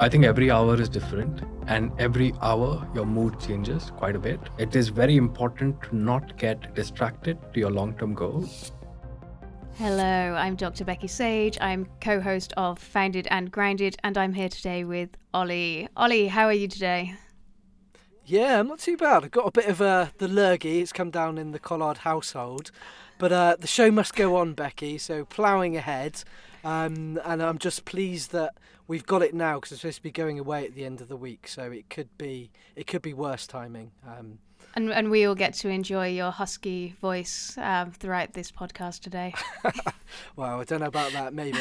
I think every hour is different, and every hour your mood changes quite a bit. It is very important to not get distracted to your long-term goals. Hello, I'm Dr. Becky Sage. I'm co-host of Founded and Grounded, and I'm here today with Ollie. Ollie, how are you today? Yeah, I'm not too bad. I've got a bit of the lurgy. It's come down in the Collard household. But the show must go on, Becky, so ploughing ahead. And I'm just pleased that we've got it now because I'm supposed to be going away at the end of the week. So it could be worse timing. And we all get to enjoy your husky voice throughout this podcast today. Well, I don't know about that, maybe.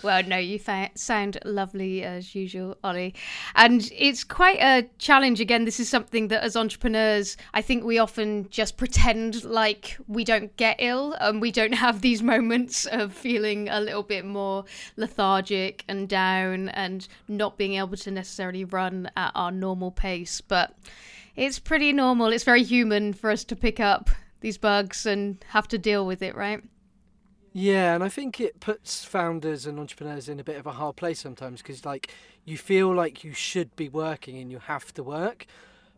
Well, no, you sound lovely as usual, Ollie. And it's quite a challenge. Again, this is something that as entrepreneurs, I think we often just pretend like we don't get ill and we don't have these moments of feeling a little bit more lethargic and down and not being able to necessarily run at our normal pace. But it's pretty normal. It's very human for us to pick up these bugs and have to deal with it, right? Yeah, and I think it puts founders and entrepreneurs in a bit of a hard place sometimes because, you feel like you should be working and you have to work.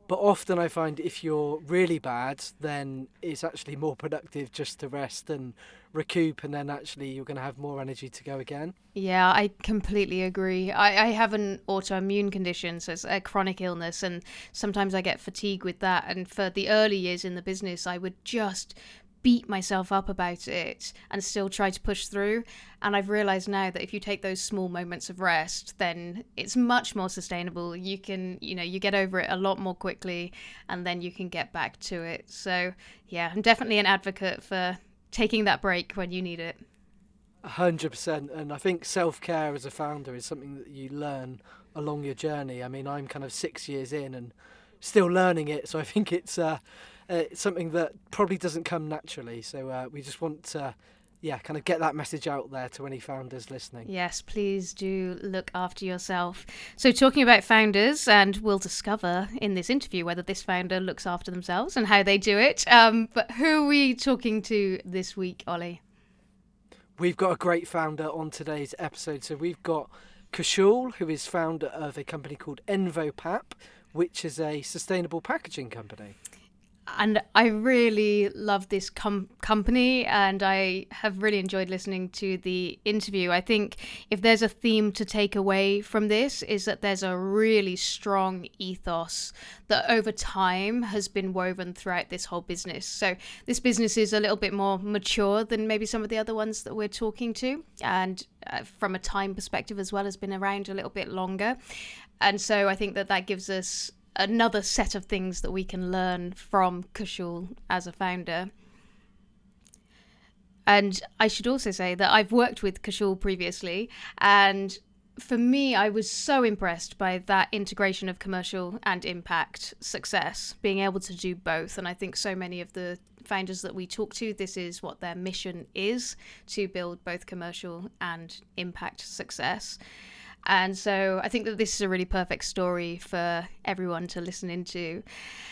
But often I find if you're really bad, then it's actually more productive just to rest and recoup, and then actually you're going to have more energy to go again. Yeah, I completely agree. I have an autoimmune condition, so it's a chronic illness, and sometimes I get fatigue with that. And for the early years in the business, I would just beat myself up about it and still try to push through. And I've realized now that if you take those small moments of rest, then it's much more sustainable. You can, you get over it a lot more quickly, and then you can get back to it. So yeah, I'm definitely an advocate for taking that break when you need it. 100%. And I think self-care as a founder is something that you learn along your journey. I mean, I'm kind of 6 years in and still learning it. So I think it's something that probably doesn't come naturally. So we just want to, kind of get that message out there to any founders listening. Yes, please do look after yourself. So talking about founders, and we'll discover in this interview whether this founder looks after themselves and how they do it. But who are we talking to this week, Ollie? We've got a great founder on today's episode. So we've got Kaushal, who is founder of a company called envoPap, which is a sustainable packaging company. And I really love this company, and I have really enjoyed listening to the interview. I think if there's a theme to take away from this is that there's a really strong ethos that over time has been woven throughout this whole business. So this business is a little bit more mature than maybe some of the other ones that we're talking to, and from a time perspective as well, has been around a little bit longer. And so I think that gives us another set of things that we can learn from Kaushal as a founder. And I should also say that I've worked with Kaushal previously, and for me, I was so impressed by that integration of commercial and impact success, being able to do both. And I think so many of the founders that we talk to, this is what their mission is, to build both commercial and impact success. And so I think that this is a really perfect story for everyone to listen into.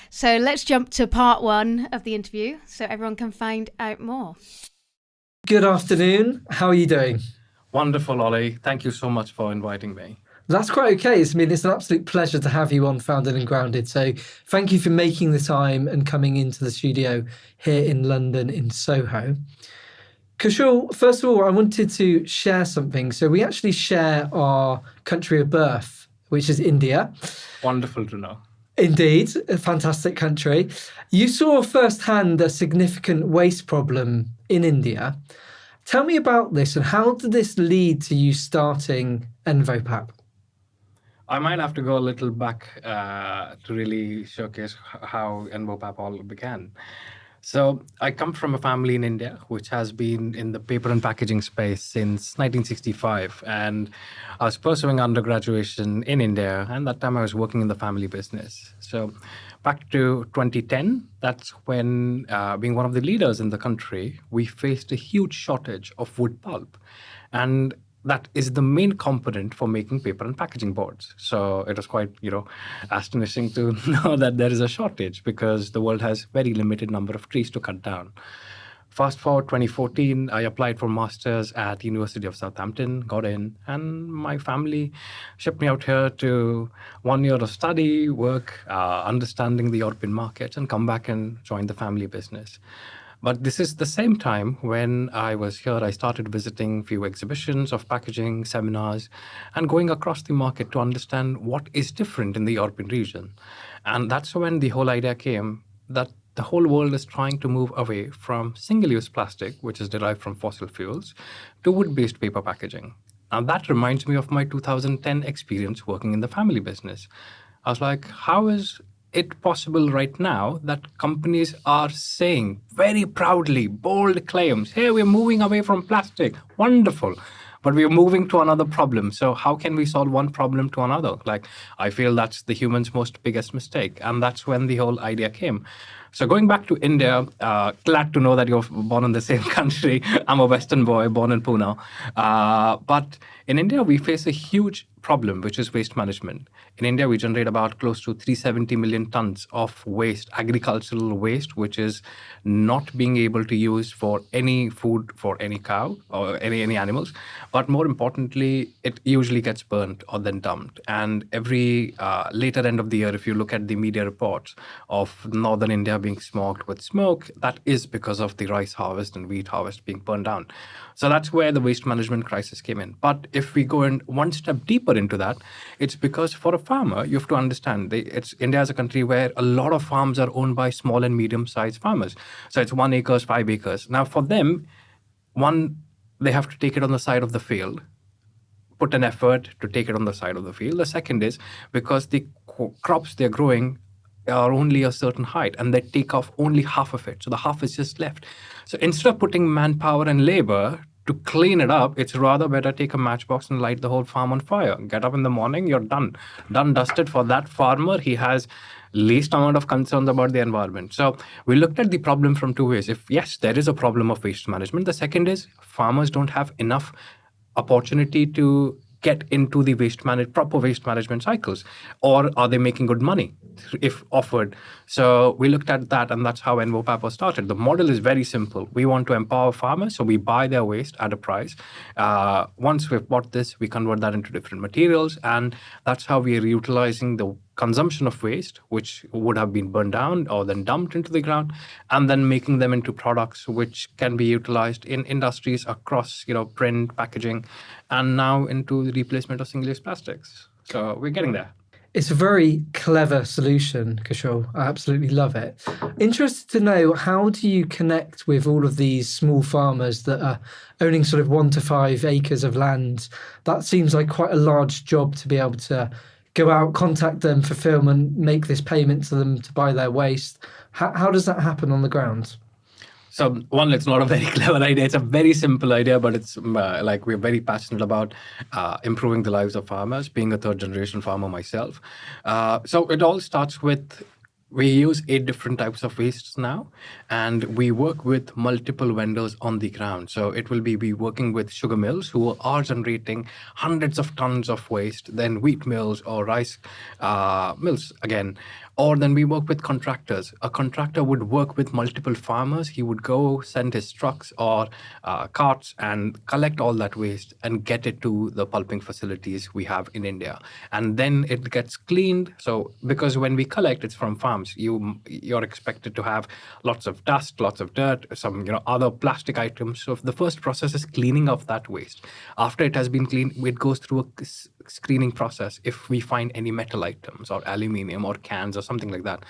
So let's jump to part one of the interview so everyone can find out more. Good afternoon. How are you doing? Wonderful, Ollie. Thank you so much for inviting me. That's quite okay. It's an absolute pleasure to have you on Founded and Grounded. So thank you for making the time and coming into the studio here in London in Soho. Kaushal, first of all, I wanted to share something. So we actually share our country of birth, which is India. Wonderful to know. Indeed, a fantastic country. You saw firsthand a significant waste problem in India. Tell me about this, and how did this lead to you starting envoPap? I might have to go a little back to really showcase how envoPap all began. So I come from a family in India, which has been in the paper and packaging space since 1965. And I was pursuing undergraduation in India, and that time I was working in the family business. So back to 2010, that's when, being one of the leaders in the country, we faced a huge shortage of wood pulp. And that is the main component for making paper and packaging boards. So it was quite, astonishing to know that there is a shortage because the world has very limited number of trees to cut down. Fast forward 2014, I applied for masters at University of Southampton, got in, and my family shipped me out here to 1 year of study, work, understanding the European markets, and come back and join the family business. But this is the same time when I was here, I started visiting few exhibitions of packaging, seminars, and going across the market to understand what is different in the European region. And that's when the whole idea came that the whole world is trying to move away from single-use plastic, which is derived from fossil fuels, to wood-based paper packaging. Now that reminds me of my 2010 experience working in the family business. I was like, how is it possible right now that companies are saying very proudly, bold claims, hey, we're moving away from plastic, wonderful, but we're moving to another problem. So how can we solve one problem to another? Like, I feel that's the human's most biggest mistake. And that's when the whole idea came. So going back to India, glad to know that you're born in the same country. I'm a Western boy, born in Pune. But in India, we face a huge problem, which is waste management. In India, we generate about close to 370 million tons of waste, agricultural waste, which is not being able to use for any food for any cow or any animals. But more importantly, it usually gets burnt or then dumped. And every later end of the year, if you look at the media reports of northern India being smoked with smoke, that is because of the rice harvest and wheat harvest being burned down. So that's where the waste management crisis came in. But if we go in one step deeper into that, it's because for a farmer, you have to understand, India is a country where a lot of farms are owned by small and medium-sized farmers. So it's 1 acre, 5 acres. Now for them, they have to take it on the side of the field, put an effort to take it on the side of the field. The second is because the crops they're growing are only a certain height and they take off only half of it. So the half is just left. So instead of putting manpower and labor to clean it up, it's rather better take a matchbox and light the whole farm on fire. Get up in the morning, you're done. Done, dusted. For that farmer, he has least amount of concerns about the environment. So we looked at the problem from two ways. If yes, there is a problem of waste management. The second is farmers don't have enough opportunity to get into the proper waste management cycles, or are they making good money if offered? So we looked at that, and that's how envoPap was started. The model is very simple. We want to empower farmers, so we buy their waste at a price. Once we've bought this, we convert that into different materials, and that's how we are utilizing the consumption of waste, which would have been burned down or then dumped into the ground, and then making them into products which can be utilized in industries across, print, packaging, and now into the replacement of single-use plastics. So we're getting there. It's a very clever solution, Kaushal. I absolutely love it. Interested to know, how do you connect with all of these small farmers that are owning sort of 1 to 5 acres of land? That seems like quite a large job to be able to go out, contact them, fulfillment, make this payment to them to buy their waste. How does that happen on the ground? So one, it's not a very clever idea. It's a very simple idea, but it's we're very passionate about improving the lives of farmers, being a third generation farmer myself. So it all starts with, we use 8 different types of wastes now, and we work with multiple vendors on the ground. So it will be working with sugar mills who are generating hundreds of tons of waste, then wheat mills or rice mills again. Or then we work with contractors. A contractor would work with multiple farmers. He would go send his trucks or carts and collect all that waste and get it to the pulping facilities we have in India. And then it gets cleaned. So because when we collect, it's from farms, you're expected to have lots of dust, lots of dirt, some other plastic items. So the first process is cleaning of that waste. After it has been cleaned, it goes through a screening process. If we find any metal items or aluminium or cans or something like that,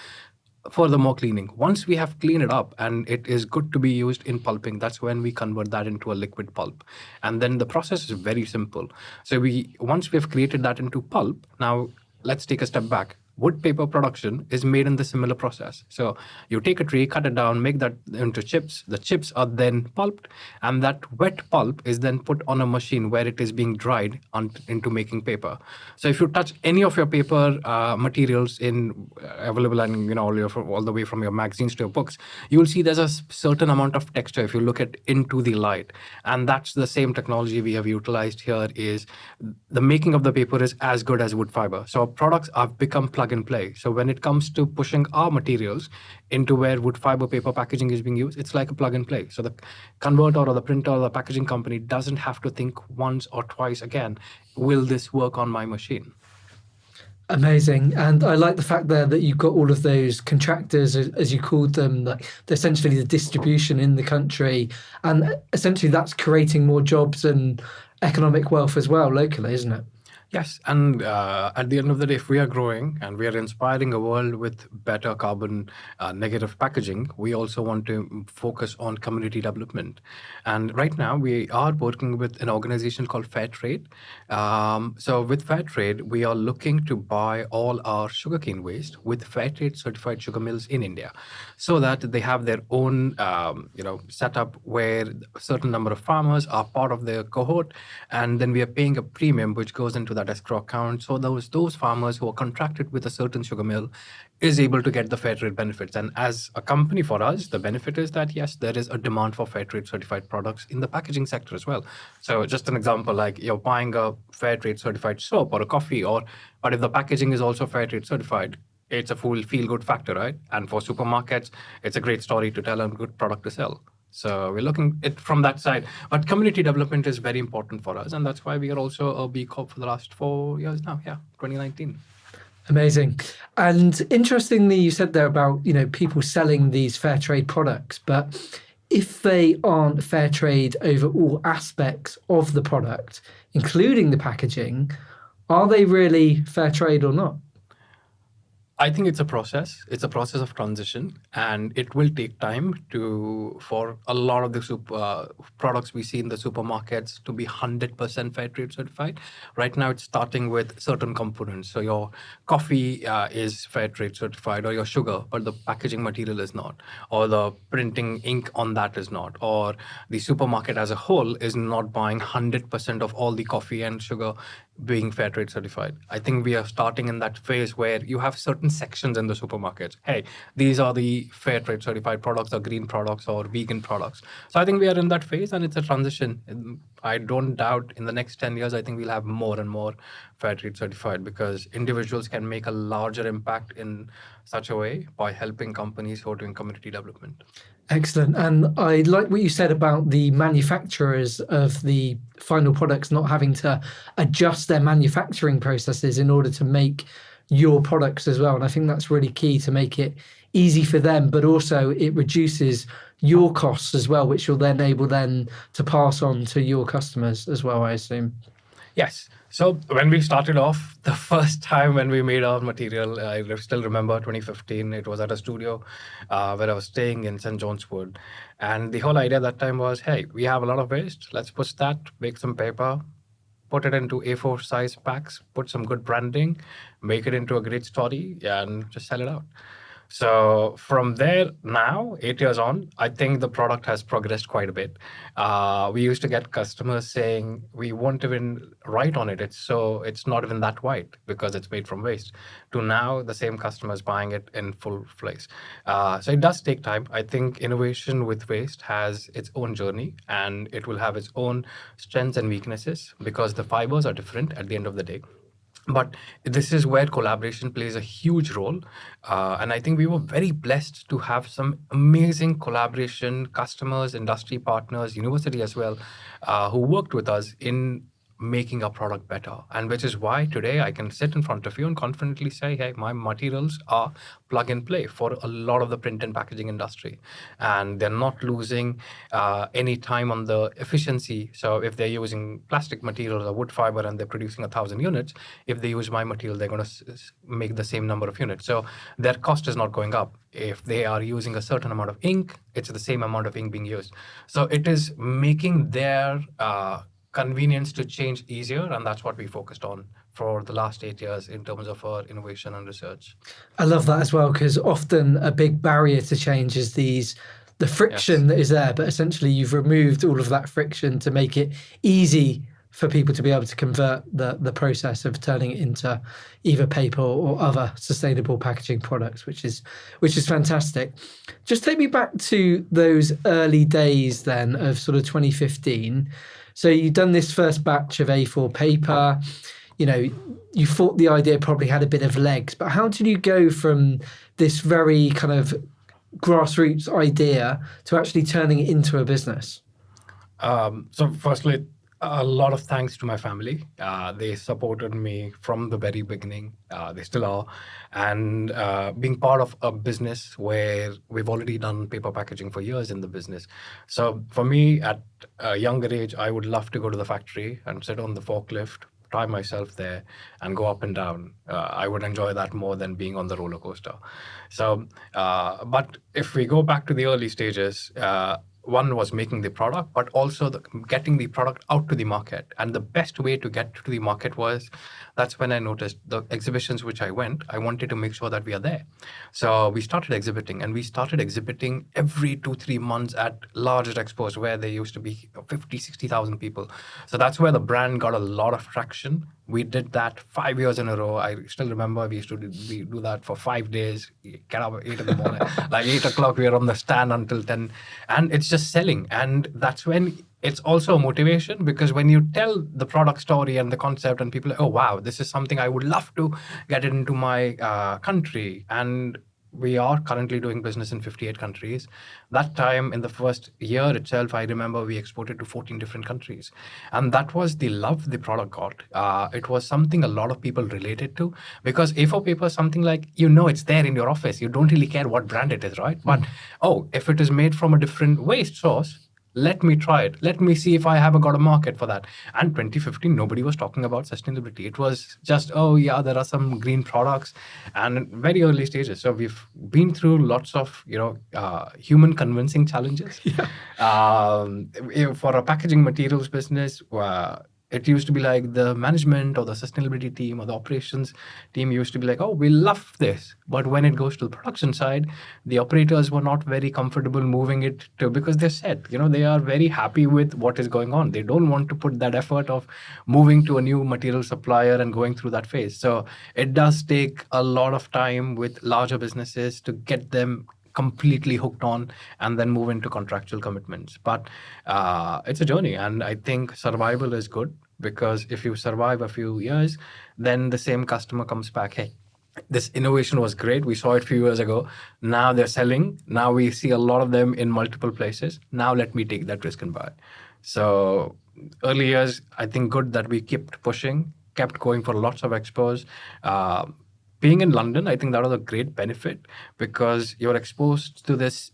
furthermore cleaning. Once we have cleaned it up and it is good to be used in pulping, that's when we convert that into a liquid pulp. And then the process is very simple. So once we've created that into pulp, now let's take a step back. Wood paper production is made in the similar process. So you take a tree, cut it down, make that into chips. The chips are then pulped, and that wet pulp is then put on a machine where it is being dried into making paper. So if you touch any of your paper materials available and all the way from your magazines to your books, you will see there's a certain amount of texture if you look at into the light. And that's the same technology we have utilized here. Is the making of the paper is as good as wood fiber. So our products have become plug plug and play. So when it comes to pushing our materials into where wood fiber paper packaging is being used, it's like a plug and play. So the converter or the printer or the packaging company doesn't have to think once or twice again, will this work on my machine? Amazing. And I like the fact there that you've got all of those contractors, as you called them, like essentially the distribution in the country. And essentially that's creating more jobs and economic wealth as well locally, isn't it? Yes, and at the end of the day, if we are growing and we are inspiring a world with better carbon negative packaging, we also want to focus on community development. And right now, we are working with an organization called Fair Trade. So with Fair Trade, we are looking to buy all our sugarcane waste with Fair Trade certified sugar mills in India, so that they have their own setup where a certain number of farmers are part of their cohort, and then we are paying a premium which goes into that escrow account. So those farmers who are contracted with a certain sugar mill is able to get the fair trade benefits. And as a company, for us, the benefit is that yes, there is a demand for fair trade certified products in the packaging sector as well. So just an example, like you're buying a fair trade certified soap or a coffee, but if the packaging is also fair trade certified, it's a full feel good factor, right? And for supermarkets, it's a great story to tell and a good product to sell. So we're looking at it from that side. But community development is very important for us. And that's why we are also a B Corp for the last 4 years now. Yeah, 2019. Amazing. And interestingly, you said there about, people selling these fair trade products, but if they aren't fair trade over all aspects of the product, including the packaging, are they really fair trade or not? I think it's a process. It's a process of transition, and it will take time for a lot of the products we see in the supermarkets to be 100% fair trade certified. Right now, it's starting with certain components. So your coffee is fair trade certified, or your sugar, but the packaging material is not, or the printing ink on that is not, or the supermarket as a whole is not buying 100% of all the coffee and sugar being fair trade certified. I think we are starting in that phase where you have certain sections in the supermarkets. Hey, these are the fair trade certified products, or green products, or vegan products. So I think we are in that phase, and it's a transition. And I don't doubt in the next 10 years, I think we'll have more and more fair trade certified, because individuals can make a larger impact in such a way by helping companies who are doing community development. Excellent. And I like what you said about the manufacturers of the final products not having to adjust their manufacturing processes in order to make your products as well. And I think that's really key, to make it easy for them, but also it reduces your costs as well, which you'll then able to pass on to your customers as well, I assume. Yes. So when we started off, the first time when we made our material, I still remember 2015, it was at a studio where I was staying in St. John's Wood. And the whole idea that time was, hey, we have a lot of waste. Let's push that, make some paper, put it into A4 size packs, put some good branding, make it into a great story, and just sell it out. So from there, now 8 years on, I think the product has progressed quite a bit. We used to get customers saying we won't even write on it. It's not even that white because it's made from waste. To now, the same customers buying it in full place. So it does take time. I think innovation with waste has its own journey, and it will have its own strengths and weaknesses because the fibers are different at the end of the day. But this is where collaboration plays a huge role. And I think we were very blessed to have some amazing collaboration, customers, industry partners, university as well, who worked with us in making our product better. And which is why today I can sit in front of you and confidently say, hey, my materials are plug and play for a lot of the print and packaging industry. And they're not losing any time on the efficiency. So if they're using plastic materials or wood fiber and they're producing 1,000 units, if they use my material, they're going to make the same number of units. So their cost is not going up. If they are using a certain amount of ink, it's the same amount of ink being used. So it is making their convenience to change easier, and that's what we focused on for the last 8 years in terms of our innovation and research. I love that as well, because often a big barrier to change is the friction that is there, but essentially you've removed all of that friction to make it easy for people to be able to convert the process of turning it into either paper or other sustainable packaging products, which is fantastic. Just take me back to those early days then of sort of 2015. So you've done this first batch of A4 paper. you thought the idea probably had a bit of legs, but how did you go from this very kind of grassroots idea to actually turning it into a business? So firstly, a lot of thanks to my family. They supported me from the very beginning. They still are. And being part of a business where we've already done paper packaging for years in the business. So for me, at a younger age, I would love to go to the factory and sit on the forklift, tie myself there and go up and down. I would enjoy that more than being on the roller coaster. So, but if we go back to the early stages, one was making the product, but also getting the product out to the market. And the best way to get to the market was, that's when I noticed the exhibitions which I wanted to make sure that we are there. So we started exhibiting, and we started exhibiting every 2-3 months at larger expos where there used to be 50,000-60,000 people. So that's where the brand got a lot of traction. We did that 5 years in a row. I still remember we used to do that for 5 days. Get up at 8 in the morning, like 8 o'clock, we were on the stand until 10, and it's just selling. And that's when it's also a motivation, because when you tell the product story and the concept, and people are, oh wow, this is something I would love to get it into my country. And we are currently doing business in 58 countries. That time, in the first year itself, I remember we exported to 14 different countries. And that was the love the product got. It was something a lot of people related to, because A4 paper is something like, it's there in your office. You don't really care what brand it is, right? But, if it is made from a different waste source, let me try it. Let me see if I haven't got a market for that. And 2015, nobody was talking about sustainability. It was just, there are some green products, and very early stages. So we've been through lots of, human convincing challenges. For a packaging materials business, it used to be like the management or the sustainability team or the operations team used to be like, oh, we love this. But when it goes to the production side, the operators were not very comfortable moving it to, because they're set, they are very happy with what is going on. They don't want to put that effort of moving to a new material supplier and going through that phase. So it does take a lot of time with larger businesses to get them completely hooked on and then move into contractual commitments. But it's a journey, and I think survival is good, because if you survive a few years, then the same customer comes back, hey, this innovation was great, we saw it a few years ago, now they're selling, now we see a lot of them in multiple places, now let me take that risk and buy. So early years, I think good that we kept pushing, kept going for lots of expos. Being in London, I think that was a great benefit, because you're exposed to this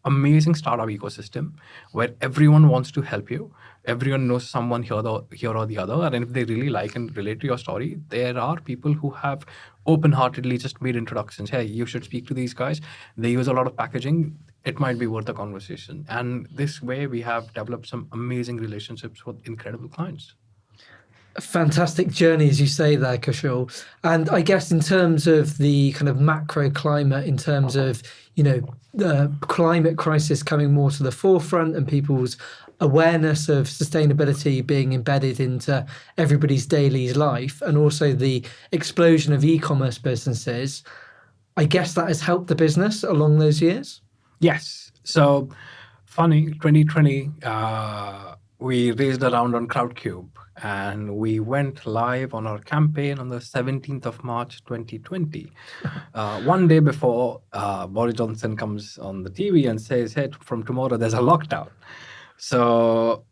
amazing startup ecosystem where everyone wants to help you. Everyone knows someone here or the other. And if they really like and relate to your story, there are people who have open-heartedly just made introductions. Hey, you should speak to these guys. They use a lot of packaging. It might be worth a conversation. And this way, we have developed some amazing relationships with incredible clients. Fantastic journey, as you say there, Kaushal. And I guess in terms of the kind of macro climate, in terms of, the climate crisis coming more to the forefront and people's awareness of sustainability being embedded into everybody's daily life, and also the explosion of e-commerce businesses, I guess that has helped the business along those years? Yes. So funny, 2020, we raised a round on Crowdcube, and we went live on our campaign on the 17th of March 2020. One day before, Boris Johnson comes on the TV and says, hey, from tomorrow there's a lockdown. So,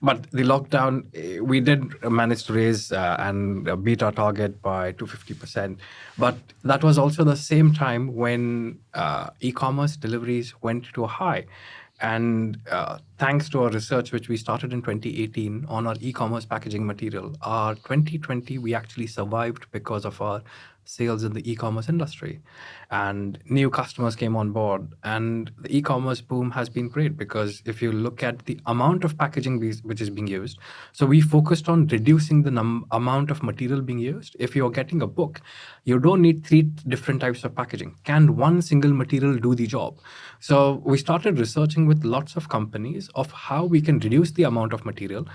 but the lockdown, we did manage to raise and beat our target by 250%. But that was also the same time when e-commerce deliveries went to a high. And thanks to our research, which we started in 2018 on our e-commerce packaging material, our 2020, we actually survived because of our sales in the e-commerce industry. And new customers came on board. And the e-commerce boom has been great, because if you look at the amount of packaging which is being used, so we focused on reducing the amount of material being used. If you're getting a book, you don't need 3 different types of packaging. Can one single material do the job? So we started researching with lots of companies of how we can reduce the amount of material,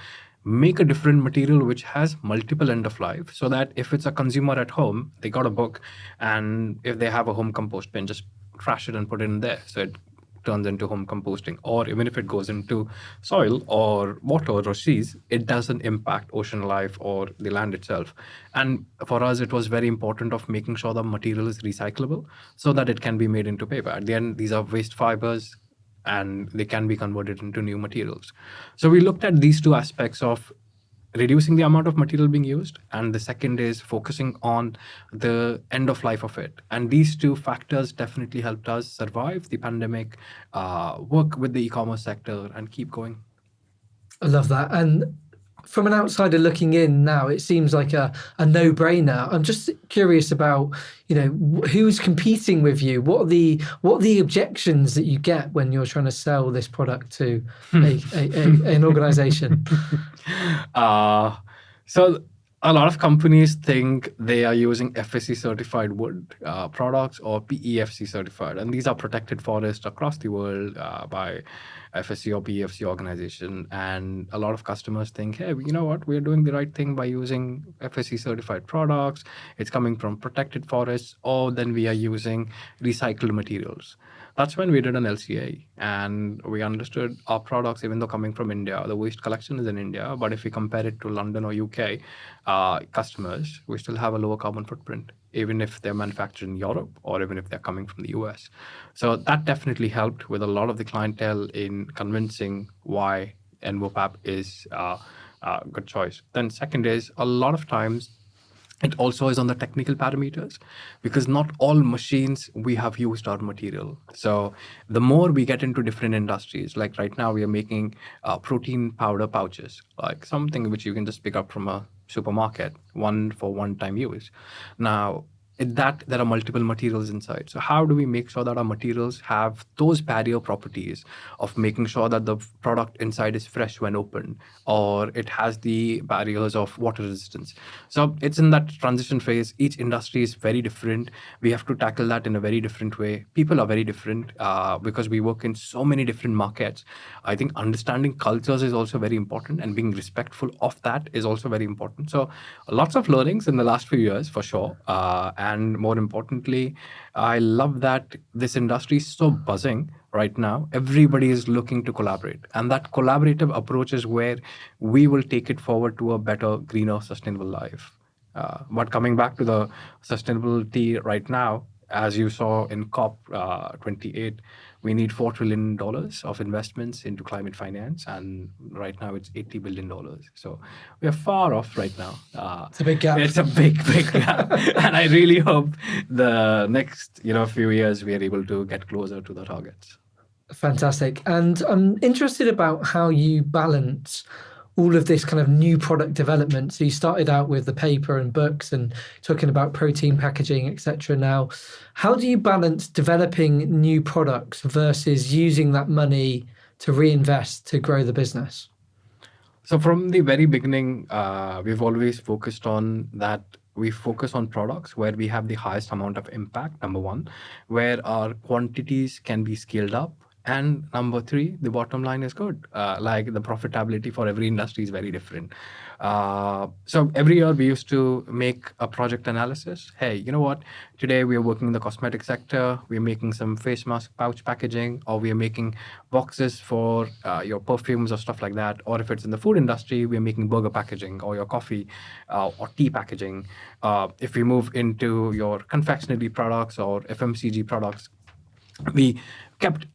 make a different material which has multiple end of life, so that if it's a consumer at home, they got a book, and if they have a home compost bin, just trash it and put it in there. So it turns into home composting, or even if it goes into soil or water or seas, it doesn't impact ocean life or the land itself. And for us, it was very important of making sure the material is recyclable so that it can be made into paper. At the end, these are waste fibers and they can be converted into new materials. So we looked at these two aspects of reducing the amount of material being used, and the second is focusing on the end of life of it. And these two factors definitely helped us survive the pandemic, work with the e-commerce sector, and keep going. I love that. And from an outsider looking in now, it seems like a no-brainer. I'm just curious about, who's competing with you? What are the objections that you get when you're trying to sell this product to an organization? So a lot of companies think they are using FSC certified wood products or PEFC certified, and these are protected forests across the world by FSC or PEFC organization. And a lot of customers think, hey, you know what, we're doing the right thing by using FSC certified products. It's coming from protected forests, or then we are using recycled materials. That's when we did an LCA and we understood our products, even though coming from India, the waste collection is in India, but if we compare it to London or UK customers, we still have a lower carbon footprint, even if they're manufactured in Europe or even if they're coming from the US. So that definitely helped with a lot of the clientele in convincing why envoPap is a good choice. Then second is, a lot of times it also is on the technical parameters, because not all machines we have used our material. So the more we get into different industries, like right now we are making protein powder pouches, like something which you can just pick up from a supermarket, one for one-time use. Now, there are multiple materials inside. So how do we make sure that our materials have those barrier properties of making sure that the product inside is fresh when opened, or it has the barriers of water resistance? So it's in that transition phase. Each industry is very different. We have to tackle that in a very different way. People are very different because we work in so many different markets. I think understanding cultures is also very important, and being respectful of that is also very important. So lots of learnings in the last few years for sure. And more importantly, I love that this industry is so buzzing right now. Everybody is looking to collaborate. And that collaborative approach is where we will take it forward to a better, greener, sustainable life. But coming back to the sustainability right now, as you saw in COP 28, we need $4 trillion of investments into climate finance. And right now it's $80 billion. So we are far off right now. It's a big gap. It's a big gap. And I really hope the next few years we are able to get closer to the targets. Fantastic. And I'm interested about how you balance all of this kind of new product development. So you started out with the paper and books and talking about protein packaging, etc. Now, how do you balance developing new products versus using that money to reinvest to grow the business? So from the very beginning, we've always focused on that. We focus on products where we have the highest amount of impact, number one, where our quantities can be scaled up. And number three, the bottom line is good. Like the profitability for every industry is very different. So every year we used to make a project analysis. Hey, you know what? Today we are working in the cosmetic sector. We're making some face mask pouch packaging, or we are making boxes for your perfumes or stuff like that. Or if it's in the food industry, we're making burger packaging, or your coffee or tea packaging. If we move into your confectionery products or FMCG products, we kept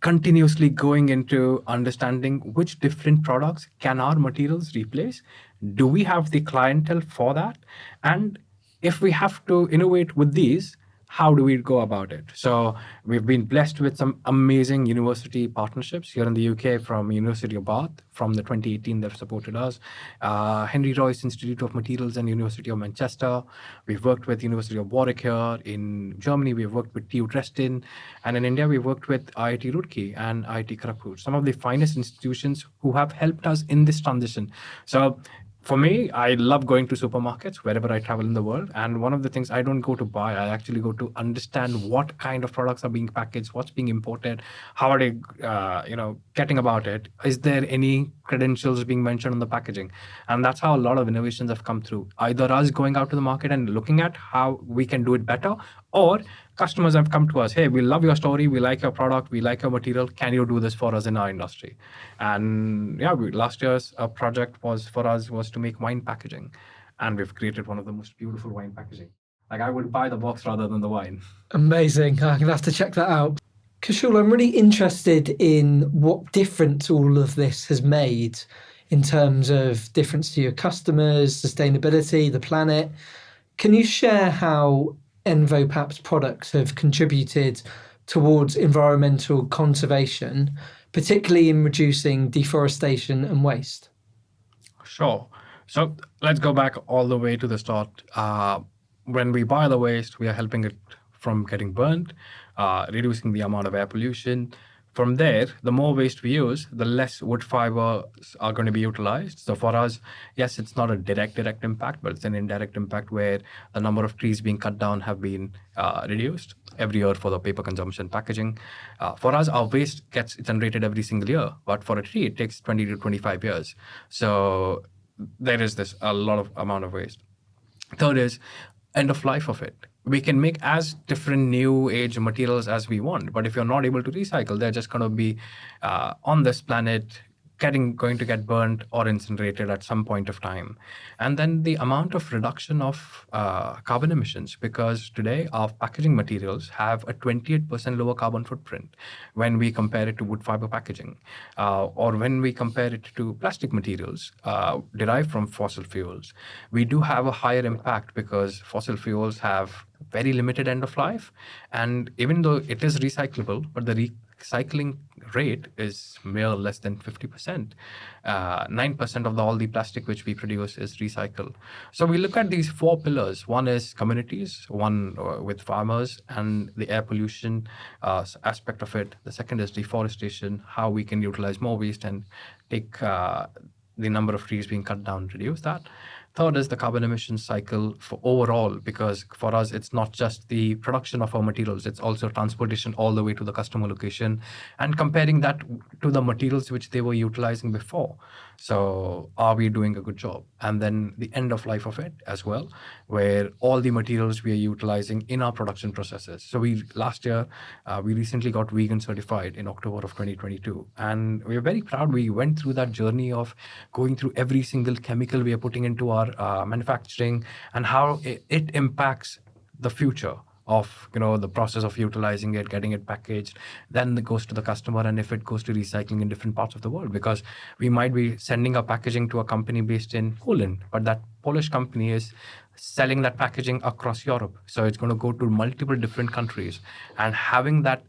continuously going into understanding which different products can our materials replace. Do we have the clientele for that? And if we have to innovate with these, how do we go about it? So we've been blessed with some amazing university partnerships here in the UK, from University of Bath. From the 2018, they've supported us. Henry Royce Institute of Materials and University of Manchester. We've worked with University of Warwick here. In Germany, we've worked with TU Dresden. And in India, we've worked with IIT Roorkee and IIT Kharagpur, some of the finest institutions who have helped us in this transition. So for me, I love going to supermarkets wherever I travel in the world. And one of the things, I don't go to buy, I actually go to understand what kind of products are being packaged, what's being imported, how are they, getting about it. Is there any credentials being mentioned on the packaging. And that's how a lot of innovations have come through. Either us going out to the market and looking at how we can do it better, or customers have come to us, hey, we love your story, we like your product, we like your material, can you do this for us in our industry? And yeah, last year's project was for us was to make wine packaging, and we've created one of the most beautiful wine packaging. Like, I would buy the box rather than the wine. Amazing. I'm going to have to check that out. Kaushal, I'm really interested in what difference all of this has made in terms of difference to your customers, sustainability, the planet. Can you share how envoPap's products have contributed towards environmental conservation, particularly in reducing deforestation and waste? Sure. So let's go back all the way to the start. When we buy the waste, we are helping it from getting burnt, reducing the amount of air pollution. From there, the more waste we use, the less wood fibers are going to be utilized. So for us, yes, it's not a direct impact, but it's an indirect impact where the number of trees being cut down have been reduced every year for the paper consumption packaging. For us, our waste gets generated every single year, but for a tree, it takes 20 to 25 years. So there is a lot of amount of waste. Third is end of life of it. We can make as different new age materials as we want, but if you're not able to recycle, they're just going to be on this planet going to get burned or incinerated at some point of time. And then the amount of reduction of carbon emissions, because today our packaging materials have a 28% lower carbon footprint when we compare it to wood fiber packaging, or when we compare it to plastic materials derived from fossil fuels. We do have a higher impact because fossil fuels have very limited end of life, and even though it is recyclable, but the recycling rate is mere less than 50%. 9% of all the plastic which we produce is recycled. So we look at these four pillars. One is communities, one with farmers and the air pollution aspect of it. The second is deforestation, how we can utilize more waste and take the number of trees being cut down, reduce that. Third is the carbon emissions cycle for overall, because for us, it's not just the production of our materials, it's also transportation all the way to the customer location and comparing that to the materials which they were utilizing before. So are we doing a good job? And then the end of life of it as well, where all the materials we are utilizing in our production processes. So last year, we recently got vegan certified in October of 2022. And we're very proud. We went through that journey of going through every single chemical we are putting into our manufacturing and how it impacts the future of the process of utilizing it, getting it packaged, then it goes to the customer, and if it goes to recycling in different parts of the world, because we might be sending our packaging to a company based in Poland, but that Polish company is selling that packaging across Europe, so it's going to go to multiple different countries, and having that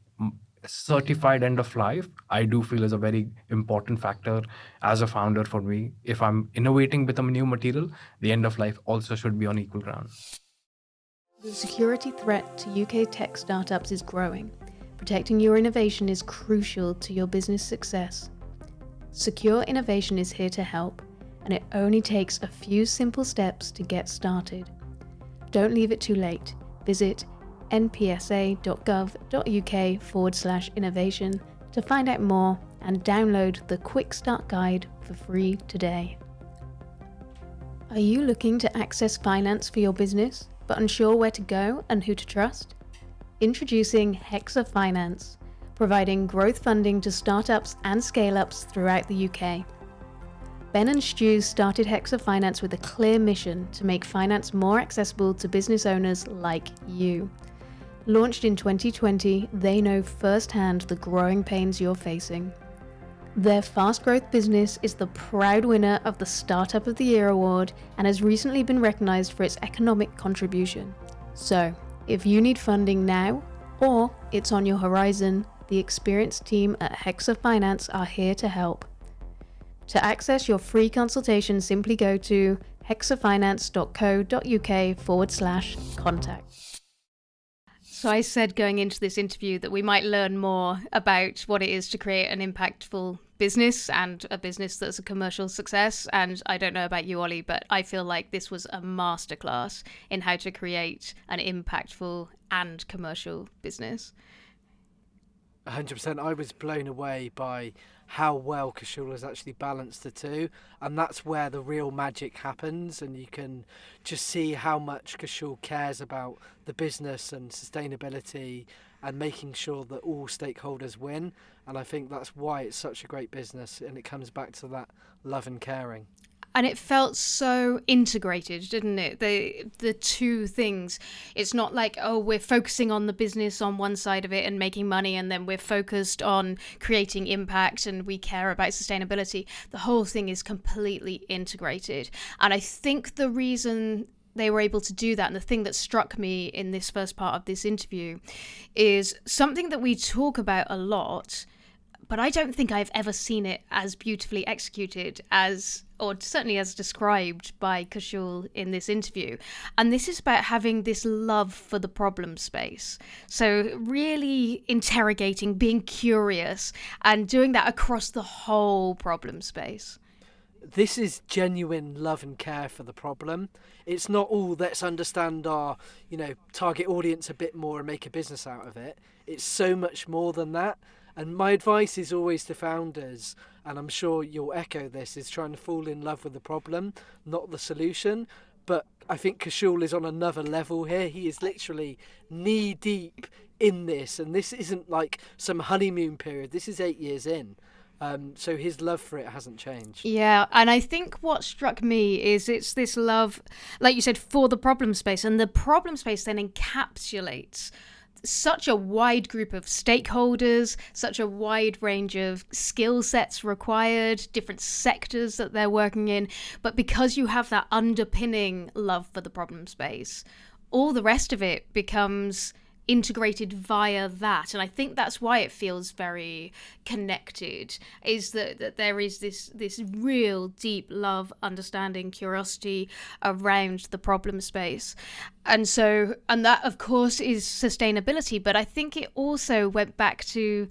certified end of life, I do feel is a very important factor as a founder for me. If I'm innovating with a new material, the end of life also should be on equal ground. The security threat to UK tech startups is growing. Protecting your innovation is crucial to your business success. Secure Innovation is here to help, and it only takes a few simple steps to get started. Don't leave it too late. Visit npsa.gov.uk/innovation to find out more and download the Quick Start Guide for free today. Are you looking to access finance for your business, but unsure where to go and who to trust? Introducing Hexa Finance, providing growth funding to startups and scale-ups throughout the UK. Ben and Stu started Hexa Finance with a clear mission to make finance more accessible to business owners like you. Launched in 2020, they know firsthand the growing pains you're facing. Their fast growth business is the proud winner of the Startup of the Year award and has recently been recognized for its economic contribution. So, if you need funding now, or it's on your horizon, the experienced team at Hexa Finance are here to help. To access your free consultation, simply go to hexafinance.co.uk/contact. So I said going into this interview that we might learn more about what it is to create an impactful business and a business that's a commercial success. And I don't know about you, Ollie, but I feel like this was a masterclass in how to create an impactful and commercial business. 100%. I was blown away by how well Kaushal has actually balanced the two, and that's where the real magic happens. And you can just see how much Kaushal cares about the business and sustainability and making sure that all stakeholders win. And I think that's why it's such a great business, and it comes back to that love and caring. And it felt so integrated, didn't it? The two things. It's not like, oh, we're focusing on the business on one side of it and making money, and then we're focused on creating impact and we care about sustainability. The whole thing is completely integrated. And I think the reason they were able to do that, and the thing that struck me in this first part of this interview, is something that we talk about a lot, but I don't think I've ever seen it as beautifully executed as, or certainly as described by Kaushal in this interview. And this is about having this love for the problem space. So really interrogating, being curious, and doing that across the whole problem space. This is genuine love and care for the problem. It's not all let's understand our, target audience a bit more and make a business out of it. It's so much more than that. And my advice is always to founders, and I'm sure you'll echo this, is trying to fall in love with the problem, not the solution. But I think Kaushal is on another level here. He is literally knee deep in this, and this isn't like some honeymoon period. This is 8 years in. So his love for it hasn't changed. Yeah, and I think what struck me is it's this love, like you said, for the problem space, and the problem space then encapsulates such a wide group of stakeholders, such a wide range of skill sets required, different sectors that they're working in. But because you have that underpinning love for the problem space, all the rest of it becomes integrated via that. And I think that's why it feels very connected, is that there is this real deep love, understanding, curiosity around the problem space. And that of course is sustainability, but I think it also went back to,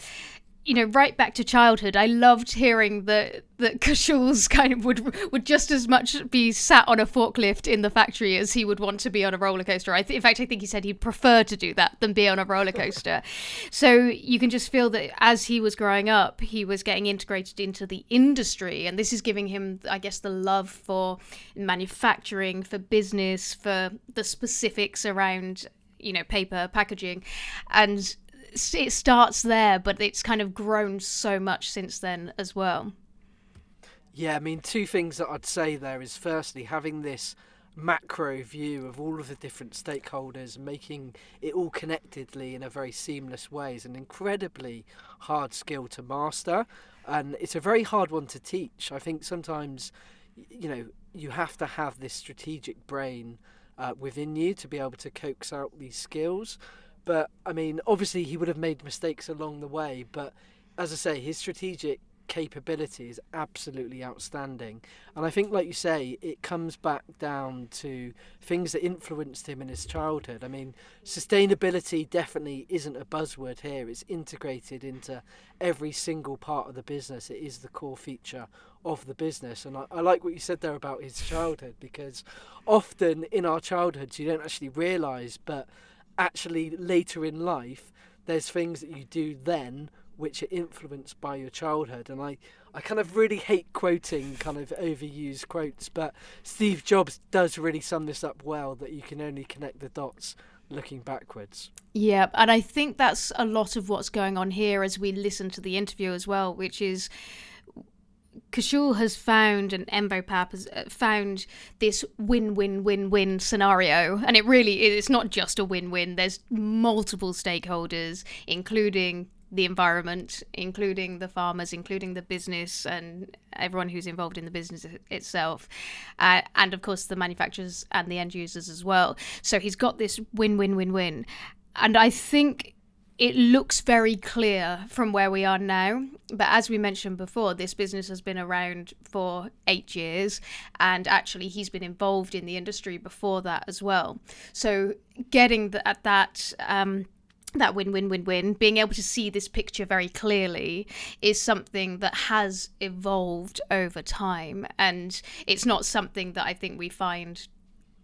right back to childhood. I loved hearing that Kaushal's kind of would just as much be sat on a forklift in the factory as he would want to be on a roller coaster. In fact, I think he said he'd prefer to do that than be on a roller coaster. So you can just feel that as he was growing up, he was getting integrated into the industry, and this is giving him, I guess, the love for manufacturing, for business, for the specifics around, paper packaging, and it starts there, but it's kind of grown so much since then as well. Yeah, I mean, two things that I'd say there is, firstly, having this macro view of all of the different stakeholders, making it all connectedly in a very seamless way is an incredibly hard skill to master, and it's a very hard one to teach. I think sometimes, you have to have this strategic brain within you to be able to coax out these skills. But, I mean, obviously he would have made mistakes along the way, but as I say, his strategic capability is absolutely outstanding. And I think, like you say, it comes back down to things that influenced him in his childhood. I mean, sustainability definitely isn't a buzzword here. It's integrated into every single part of the business. It is the core feature of the business. And I like what you said there about his childhood, because often in our childhoods you don't actually realise, but actually later in life there's things that you do then which are influenced by your childhood. And I kind of really hate quoting kind of overused quotes, but Steve Jobs does really sum this up well, that you can only connect the dots looking backwards. Yeah, and I think that's a lot of what's going on here as we listen to the interview as well, which is Kaushal has found, and envoPap has found this win-win-win-win scenario. And it's not just a win-win. There's multiple stakeholders, including the environment, including the farmers, including the business and everyone who's involved in the business itself. And of course the manufacturers and the end users as well. So he's got this win-win-win-win. And I think it looks very clear from where we are now. But as we mentioned before, this business has been around for 8 years, and actually he's been involved in the industry before that as well. So getting at that win-win-win-win, being able to see this picture very clearly is something that has evolved over time. And it's not something that I think we find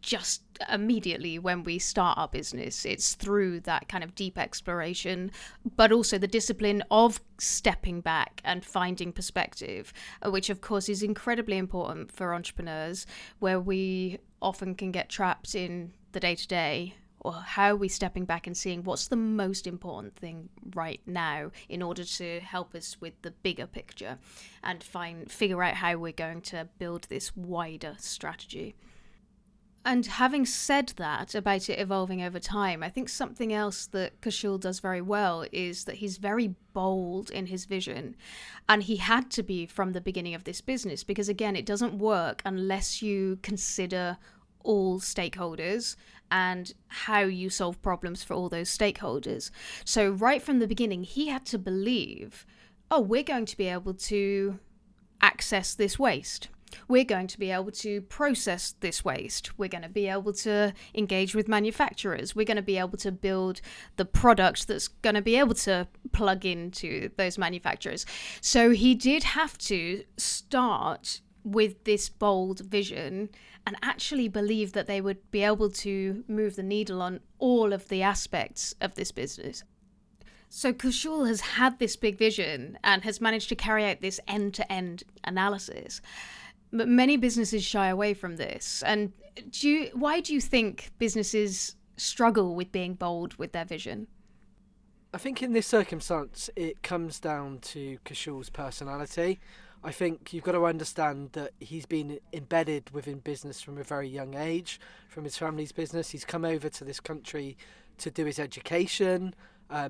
just immediately when we start our business. It's through that kind of deep exploration, but also the discipline of stepping back and finding perspective, which of course is incredibly important for entrepreneurs, where we often can get trapped in the day-to-day. Or how are we stepping back and seeing what's the most important thing right now in order to help us with the bigger picture and figure out how we're going to build this wider strategy. And having said that about it evolving over time, I think something else that Kaushal does very well is that he's very bold in his vision. And he had to be from the beginning of this business, because again, it doesn't work unless you consider all stakeholders and how you solve problems for all those stakeholders. So right from the beginning, he had to believe, oh, we're going to be able to access this waste. We're going to be able to process this waste. We're going to be able to engage with manufacturers. We're going to be able to build the product that's going to be able to plug into those manufacturers. So he did have to start with this bold vision and actually believe that they would be able to move the needle on all of the aspects of this business. So Kaushal has had this big vision and has managed to carry out this end-to-end analysis. But many businesses shy away from this. And why do you think businesses struggle with being bold with their vision? I think in this circumstance, it comes down to Kaushal's personality. I think you've got to understand that he's been embedded within business from a very young age, from his family's business. He's come over to this country to do his education.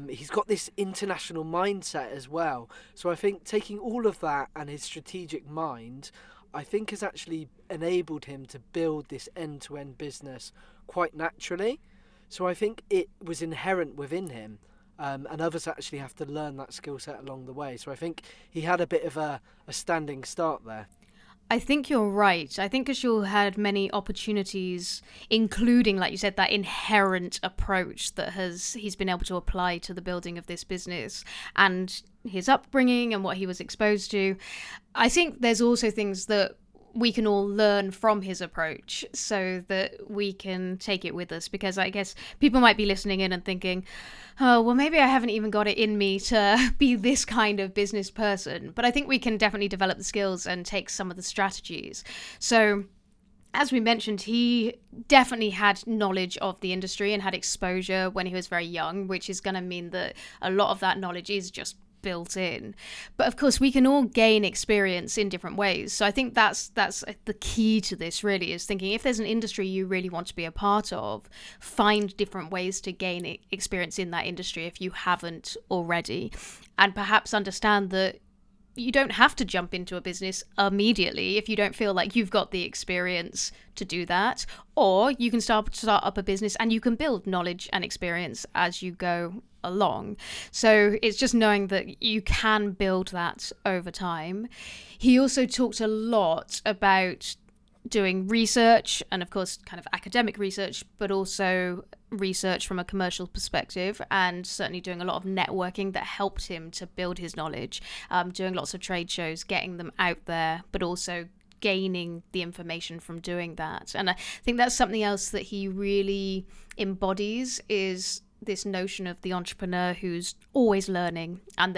He's got this international mindset as well. So I think taking all of that and his strategic mind, I think has actually enabled him to build this end-to-end business quite naturally. So I think it was inherent within him. And others actually have to learn that skill set along the way. So I think he had a bit of a standing start there. I think you're right. I think Kaushal had many opportunities, including, like you said, that inherent approach that he's been able to apply to the building of this business and his upbringing and what he was exposed to. I think there's also things that we can all learn from his approach so that we can take it with us, because I guess people might be listening in and thinking, oh, well, maybe I haven't even got it in me to be this kind of business person. But I think we can definitely develop the skills and take some of the strategies. So as we mentioned, he definitely had knowledge of the industry and had exposure when he was very young, which is going to mean that a lot of that knowledge is just built in. But of course, we can all gain experience in different ways. So I think that's the key to this, really, is thinking if there's an industry you really want to be a part of, find different ways to gain experience in that industry if you haven't already. And perhaps understand that you don't have to jump into a business immediately if you don't feel like you've got the experience to do that. Or you can start up a business and you can build knowledge and experience as you go along. So it's just knowing that you can build that over time. He also talked a lot about doing research and, of course, kind of academic research, but also research from a commercial perspective, and certainly doing a lot of networking that helped him to build his knowledge, doing lots of trade shows, getting them out there, but also gaining the information from doing that. And I think that's something else that he really embodies, is this notion of the entrepreneur who's always learning, and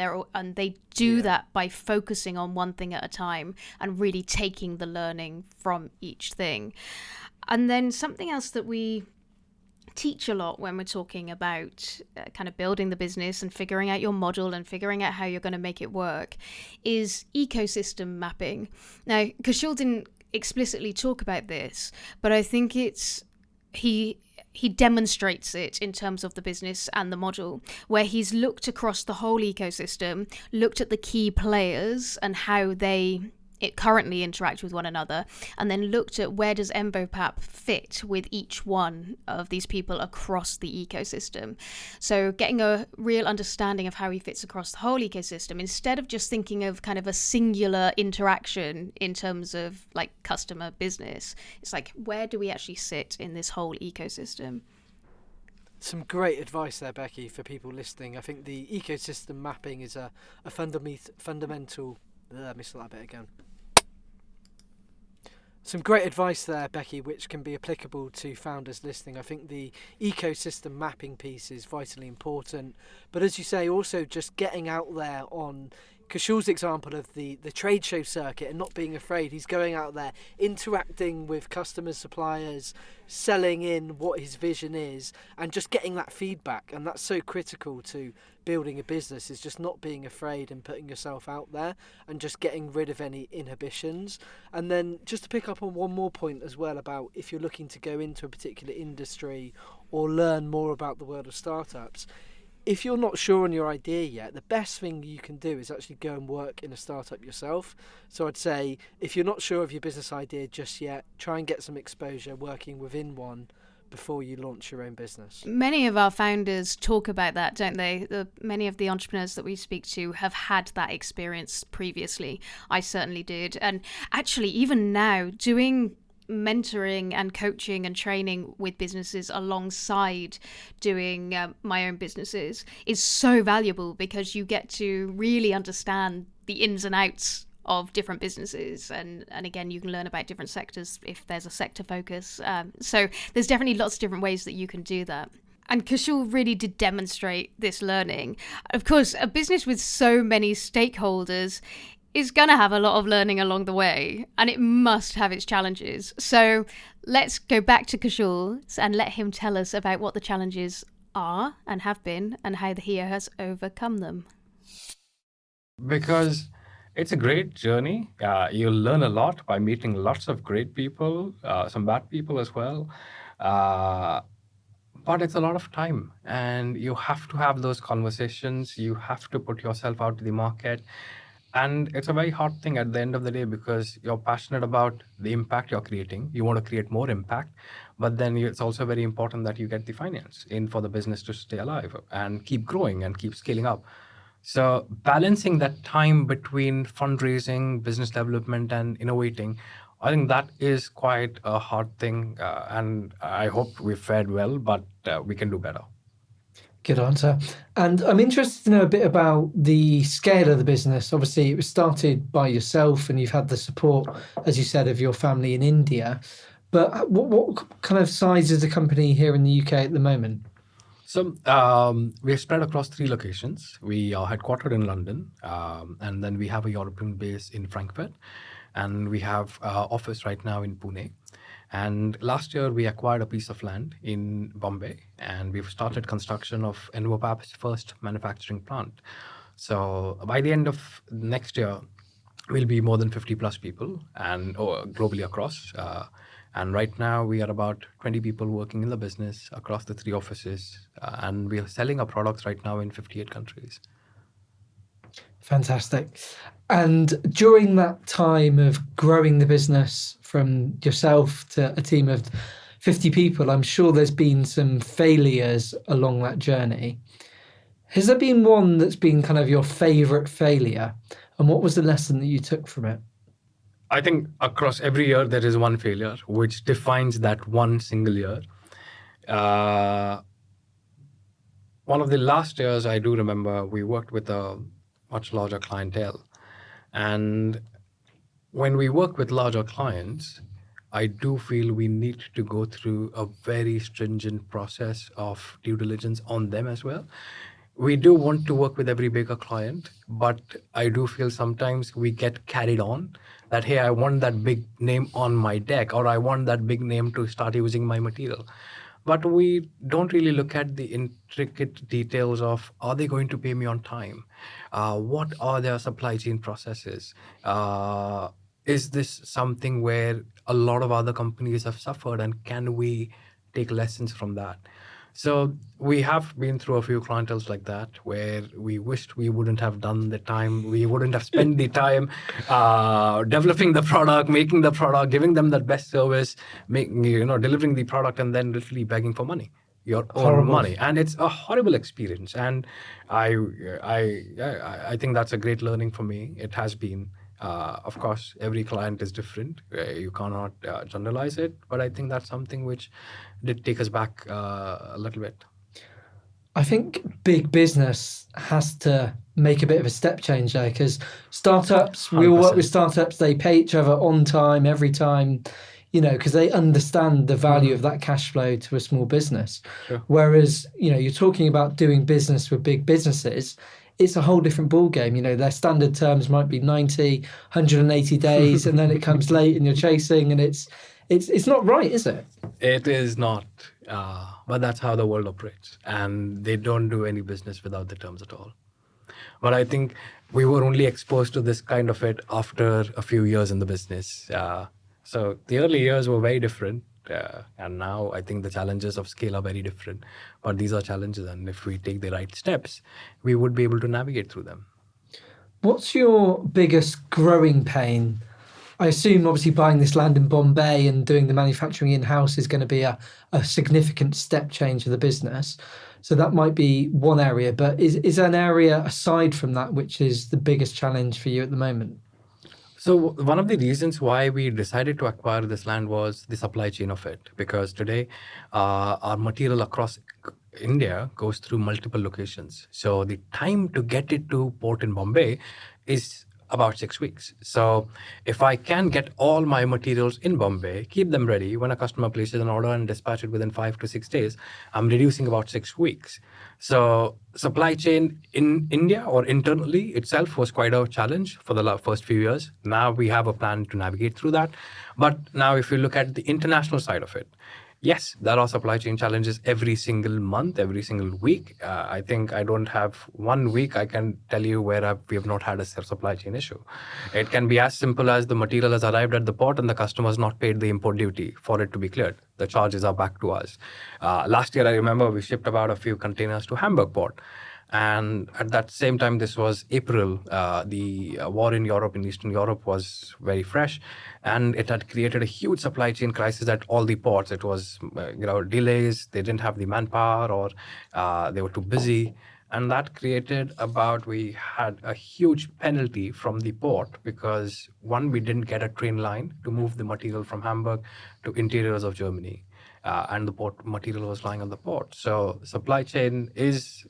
they do that by focusing on one thing at a time and really taking the learning from each thing. And then something else that we teach a lot when we're talking about kind of building the business and figuring out your model and figuring out how you're going to make it work is ecosystem mapping. Now, Kaushal didn't explicitly talk about this, but I think he demonstrates it in terms of the business and the model, where he's looked across the whole ecosystem, looked at the key players and how they currently interact with one another, and then looked at where does envoPap fit with each one of these people across the ecosystem. So getting a real understanding of how he fits across the whole ecosystem, instead of just thinking of kind of a singular interaction in terms of like customer business. It's like, where do we actually sit in this whole ecosystem? Some great advice there, Becky, for people listening. I think the ecosystem mapping is a fundamental... let me start that bit again. Some great advice there, Becky, which can be applicable to founders listening. I think the ecosystem mapping piece is vitally important. But as you say, also just getting out there on Kaushal's example of the trade show circuit and not being afraid. He's going out there, interacting with customers, suppliers, selling in what his vision is, and just getting that feedback. And that's so critical to building a business, is just not being afraid and putting yourself out there and just getting rid of any inhibitions. And then just to pick up on one more point as well about if you're looking to go into a particular industry or learn more about the world of startups, if you're not sure on your idea yet, the best thing you can do is actually go and work in a startup yourself. So I'd say if you're not sure of your business idea just yet, try and get some exposure working within one before you launch your own business. Many of our founders talk about that, don't they? Many of the entrepreneurs that we speak to have had that experience previously. I certainly did. And actually, even now, doing mentoring and coaching and training with businesses alongside doing my own businesses is so valuable, because you get to really understand the ins and outs of different businesses, and again, you can learn about different sectors if there's a sector focus. So there's definitely lots of different ways that you can do that. And Kaushal really did demonstrate this learning. Of course, a business with so many stakeholders is going to have a lot of learning along the way, and it must have its challenges. So let's go back to Kaushal and let him tell us about what the challenges are and have been, and how he has overcome them. Because it's a great journey. You'll learn a lot by meeting lots of great people, some bad people as well. But it's a lot of time, and you have to have those conversations. You have to put yourself out to the market. And it's a very hard thing at the end of the day, because you're passionate about the impact you're creating. You want to create more impact, but then it's also very important that you get the finance in for the business to stay alive and keep growing and keep scaling up. So balancing that time between fundraising, business development, and innovating, I think that is quite a hard thing. And I hope we fared well, but we can do better. Good answer. And I'm interested to know a bit about the scale of the business. Obviously, it was started by yourself, and you've had the support, as you said, of your family in India. But what kind of size is the company here in the UK at the moment? So we're spread across 3 locations. We are headquartered in London, and then we have a European base in Frankfurt, and we have an office right now in Pune. And last year, we acquired a piece of land in Bombay, and we've started construction of envoPap's first manufacturing plant. So by the end of next year, we'll be more than 50 plus people, and globally across. And right now, we are about 20 people working in the business across the 3 offices, and we are selling our products right now in 58 countries. Fantastic. And during that time of growing the business from yourself to a team of 50 people, I'm sure there's been some failures along that journey. Has there been one that's been kind of your favorite failure? And what was the lesson that you took from it? I think across every year, there is one failure which defines that one single year. One of the last years, I do remember, we worked with a much larger clientele. And when we work with larger clients, I do feel we need to go through a very stringent process of due diligence on them as well. We do want to work with every bigger client, but I do feel sometimes we get carried on that, hey, I want that big name on my deck, or I want that big name to start using my material. But we don't really look at the intricate details of, are they going to pay me on time? What are their supply chain processes? Is this something where a lot of other companies have suffered, and can we take lessons from that? So we have been through a few clienteles like that, where we wished we wouldn't have done the time, we wouldn't have spent the time developing the product, making the product, giving them the best service, delivering the product, and then literally begging for money, your own money. And it's a horrible experience. And I think that's a great learning for me. It has been. Of course, every client is different. You cannot generalize it, but I think that's something which did take us back a little bit. I think big business has to make a bit of a step change there, because startups, we all work with 100%. startups, they pay each other on time, every time, because they understand the value of that cash flow to a small business. Sure. Whereas, you're talking about doing business with big businesses, it's a whole different ball game. Their standard terms might be 90, 180 days, and then it comes late and you're chasing, and it's not right, is it? It is not, but that's how the world operates, and they don't do any business without the terms at all. But I think we were only exposed to this kind of it after a few years in the business. So the early years were very different, and now I think the challenges of scale are very different. But these are challenges, and if we take the right steps, we would be able to navigate through them. What's your biggest growing pain? I assume obviously buying this land in Bombay and doing the manufacturing in-house is going to be a significant step change of the business. So that might be one area, but is there an area aside from that which is the biggest challenge for you at the moment? So one of the reasons why we decided to acquire this land was the supply chain of it, because today our material across India goes through multiple locations. So the time to get it to port in Bombay is about 6 weeks. So if I can get all my materials in Bombay, keep them ready when a customer places an order and dispatch it within 5 to 6 days, I'm reducing about 6 weeks. So supply chain in India or internally itself was quite a challenge for the first few years. Now we have a plan to navigate through that. But now if you look at the international side of it, yes, there are supply chain challenges every single month, every single week. I think I don't have 1 week I can tell you where we have not had a supply chain issue. It can be as simple as the material has arrived at the port and the customer has not paid the import duty for it to be cleared. The charges are back to us. Last year, I remember we shipped about a few containers to Hamburg port. And at that same time, this was April, the war in Europe, in Eastern Europe, was very fresh. And it had created a huge supply chain crisis at all the ports. It was, delays. They didn't have the manpower, or they were too busy. And that created we had a huge penalty from the port because, one, we didn't get a train line to move the material from Hamburg to interiors of Germany. And the port material was lying on the port. So supply chain is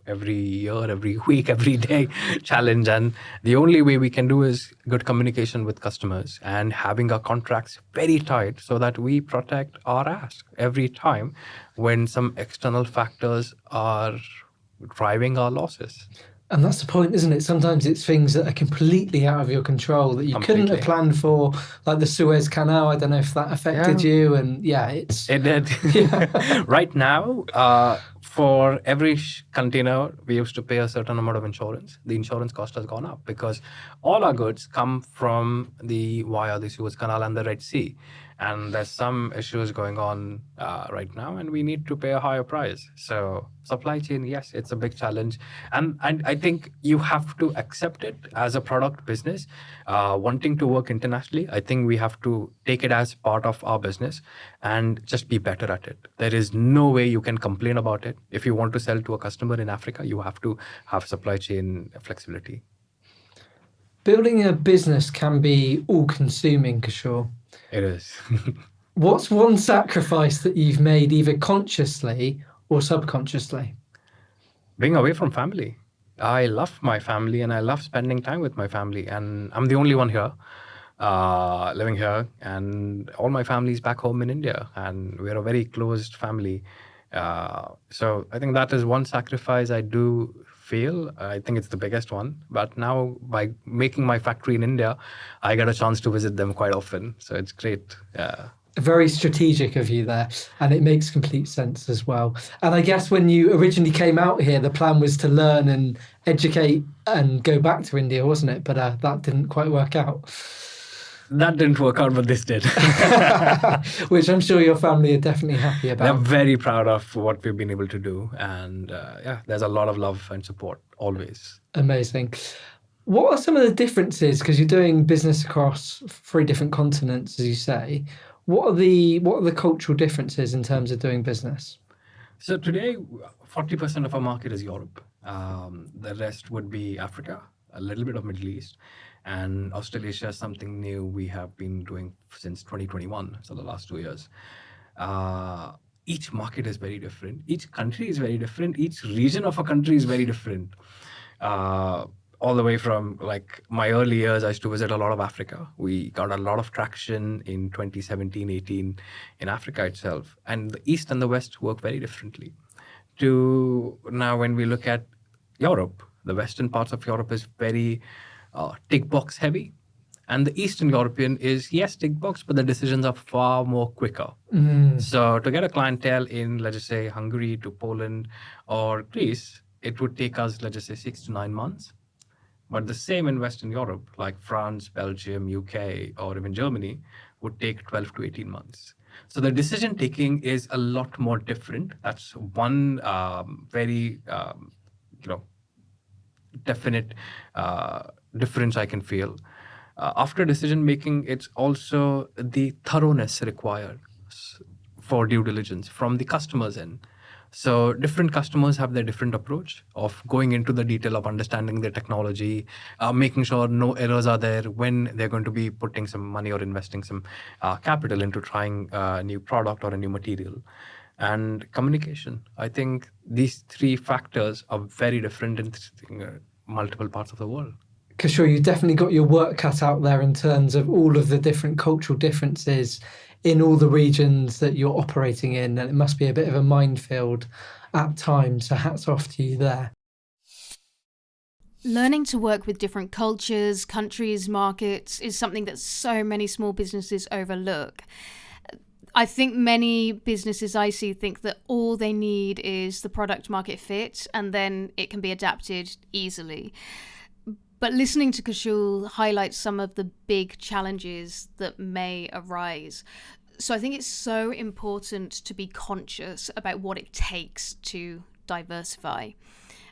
every year, every week, every day challenge. And the only way we can do is good communication with customers and having our contracts very tight so that we protect our ask every time when some external factors are driving our losses. And that's the point, isn't it? Sometimes it's things that are completely out of your control that you couldn't have planned for, like the Suez Canal. I don't know if that affected you. And it did. Right now, for every container, we used to pay a certain amount of insurance. The insurance cost has gone up because all our goods come from via the Suez Canal and the Red Sea. And there's some issues going on right now, and we need to pay a higher price. So supply chain, yes, it's a big challenge. And I think you have to accept it as a product business. Wanting to work internationally, I think we have to take it as part of our business and just be better at it. There is no way you can complain about it. If you want to sell to a customer in Africa, you have to have supply chain flexibility. Building a business can be all-consuming, Kaushal. It is. What's one sacrifice that you've made either consciously or subconsciously? Being away from family. I love my family and I love spending time with my family. And I'm the only one here, living here. And all my family is back home in India. And we're a very closed family. So I think that is one sacrifice I do feel. I think it's the biggest one. But now by making my factory in India, I get a chance to visit them quite often. So it's great. Very strategic of you there, and it makes complete sense as well. And I guess when you originally came out here, the plan was to learn and educate and go back to India, wasn't it? But that didn't quite work out. That didn't work out, but this did. Which I'm sure your family are definitely happy about. They're very proud of what we've been able to do. And there's a lot of love and support always. Amazing. What are some of the differences? Because you're doing business across 3 different continents, as you say. What are the cultural differences in terms of doing business? So today, 40% of our market is Europe. The rest would be Africa, a little bit of Middle East. And Australasia is something new we have been doing since 2021, so the last 2 years. each market is very different. Each country is very different. Each region of a country is very different. All the way from like my early years, I used to visit a lot of Africa. We got a lot of traction in 2017, 18 in Africa itself. And the East and the West work very differently. To now, when we look at Europe, the western parts of Europe is very tick box heavy. And the Eastern European is, yes, tick box, but the decisions are far more quicker. So to get a clientele in, let's just say, Hungary to Poland or Greece, it would take us, let's just say, 6 to 9 months. But the same in Western Europe, like France, Belgium, UK, or even Germany, would take 12 to 18 months. So the decision taking is a lot more different. That's one very, definite difference I can feel. After decision making, it's also the thoroughness required for due diligence from the customer's end. So different customers have their different approach of going into the detail of understanding their technology, making sure no errors are there when they're going to be putting some money or investing some capital into trying a new product or a new material. And communication. I think these three factors are very different in multiple parts of the world. Kaushal, you definitely got your work cut out there in terms of all of the different cultural differences in all the regions that you're operating in, and it must be a bit of a minefield at times, so hats off to you there. Learning to work with different cultures, countries, markets is something that so many small businesses overlook. I think many businesses I see think that all they need is the product market fit and then it can be adapted easily. But listening to Kaushal highlights some of the big challenges that may arise. So I think it's so important to be conscious about what it takes to diversify.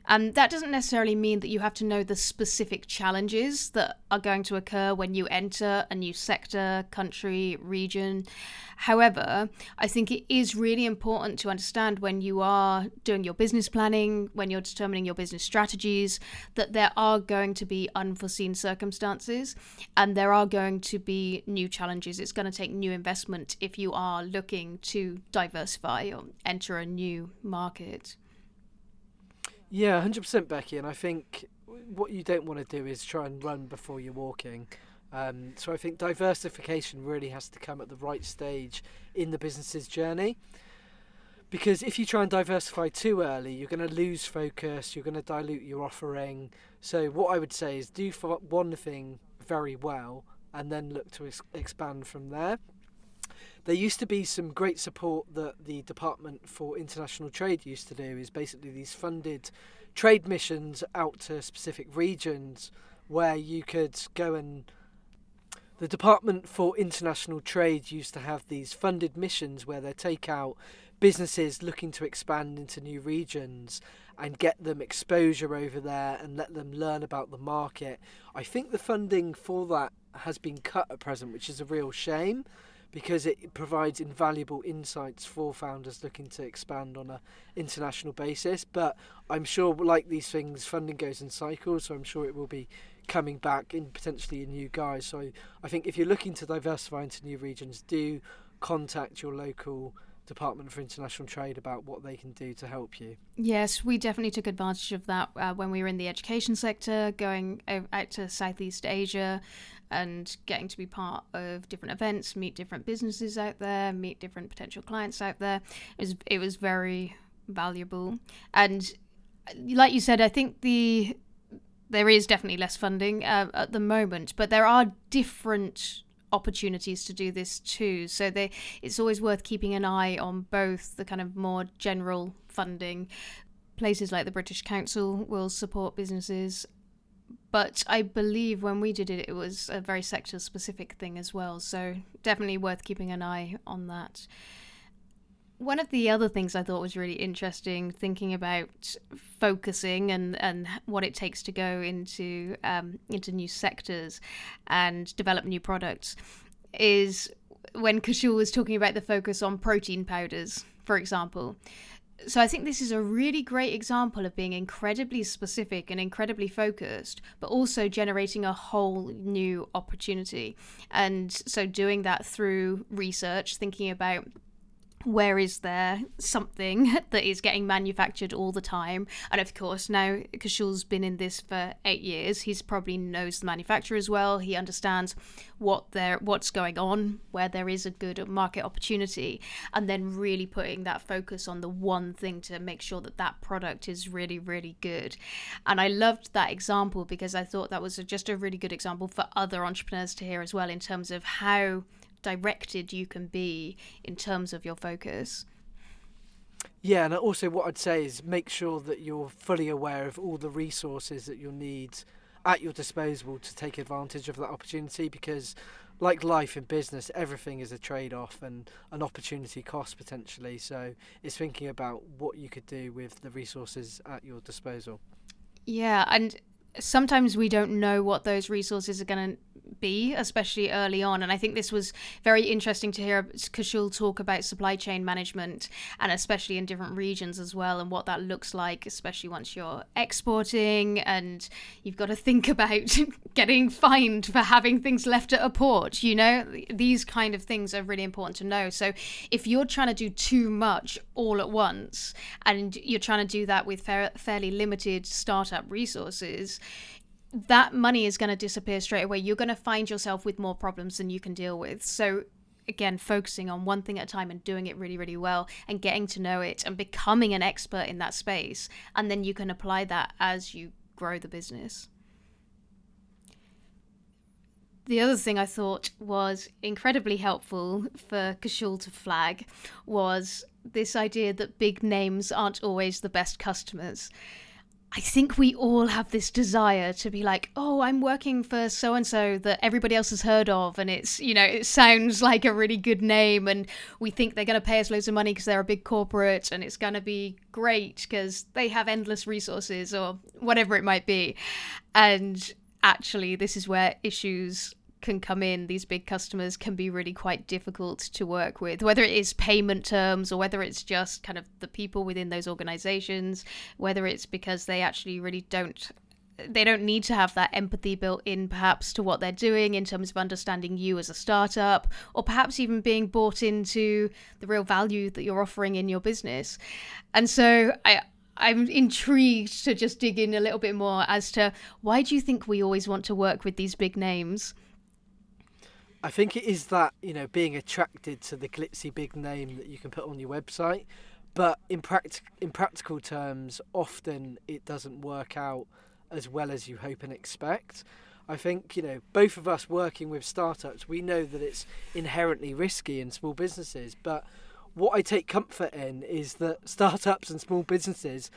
And that doesn't necessarily mean that you have to know the specific challenges that are going to occur when you enter a new sector, country, region. However, I think it is really important to understand when you are doing your business planning, when you're determining your business strategies, that there are going to be unforeseen circumstances and there are going to be new challenges. It's going to take new investment if you are looking to diversify or enter a new market. Yeah, 100% Becky, and I think what you don't want to do is try and run before you're walking. So I think diversification really has to come at the right stage in the business's journey, because if you try and diversify too early, you're going to lose focus, you're going to dilute your offering. So what I would say is do one thing very well and then look to expand from there. There used to be some great support that the Department for International Trade used to do, is basically these funded trade missions out to specific regions where you could go and... The Department for International Trade used to have these funded missions where they take out businesses looking to expand into new regions and get them exposure over there and let them learn about the market. I think the funding for that has been cut at present, which is a real shame, because it provides invaluable insights for founders looking to expand on an international basis. But I'm sure, like these things, funding goes in cycles, so I'm sure it will be coming back in potentially in new guys. So I think if you're looking to diversify into new regions, do contact your local Department for International Trade about what they can do to help you. Yes, we definitely took advantage of that when we were in the education sector, going out to Southeast Asia and getting to be part of different events, meet different businesses out there, meet different potential clients out there. It was very valuable. And like you said, I think there is definitely less funding at the moment, but there are different opportunities to do this too. So it's always worth keeping an eye on both the kind of more general funding. Places like the British Council will support businesses, but I believe when we did it, it was a very sector-specific thing as well. So definitely worth keeping an eye on that. One of the other things I thought was really interesting, thinking about focusing and what it takes to go into new sectors and develop new products, is when Kaushal was talking about the focus on protein powders, for example. So I think this is a really great example of being incredibly specific and incredibly focused, but also generating a whole new opportunity. And so doing that through research, thinking about where is there something that is getting manufactured all the time? And of course, now Kaushal's been in this for 8 years. He's probably knows the manufacturer as well. He understands what's going on, where there is a good market opportunity, and then really putting that focus on the one thing to make sure that that product is really, really good. And I loved that example because I thought that was just a really good example for other entrepreneurs to hear as well, in terms of how directed you can be in terms of your focus. Yeah, and also what I'd say is make sure that you're fully aware of all the resources that you'll need at your disposal to take advantage of that opportunity, because like life in business, everything is a trade-off and an opportunity cost potentially. So it's thinking about what you could do with the resources at your disposal. Yeah, and sometimes we don't know what those resources are going to be, especially early on. And I think this was very interesting to hear Kaushal talk about supply chain management, and especially in different regions as well, and what that looks like, especially once you're exporting and you've got to think about getting fined for having things left at a port. You know, these kind of things are really important to know. So if you're trying to do too much all at once, and you're trying to do that with fairly limited startup resources, that money is going to disappear straight away. You're going to find yourself with more problems than you can deal with. So again, focusing on one thing at a time and doing it really, really well, and getting to know it and becoming an expert in that space. And then you can apply that as you grow the business. The other thing I thought was incredibly helpful for Kaushal to flag was this idea that big names aren't always the best customers. I think we all have this desire to be like, oh, I'm working for so-and-so that everybody else has heard of. And it's, you know, it sounds like a really good name. And we think they're going to pay us loads of money because they're a big corporate, and it's going to be great because they have endless resources or whatever it might be. And actually, this is where issues can come in. These big customers can be really quite difficult to work with, whether it is payment terms or whether it's just kind of the people within those organizations, whether it's because they actually really don't need to have that empathy built in perhaps to what they're doing in terms of understanding you as a startup, or perhaps even being bought into the real value that you're offering in your business. And so I'm intrigued to just dig in a little bit more as to why do you think we always want to work with these big names? I think it is that, you know, being attracted to the glitzy big name that you can put on your website. But in practical terms, often it doesn't work out as well as you hope and expect. I think, you know, both of us working with startups, we know that it's inherently risky in small businesses. But what I take comfort in is that startups and small businesses,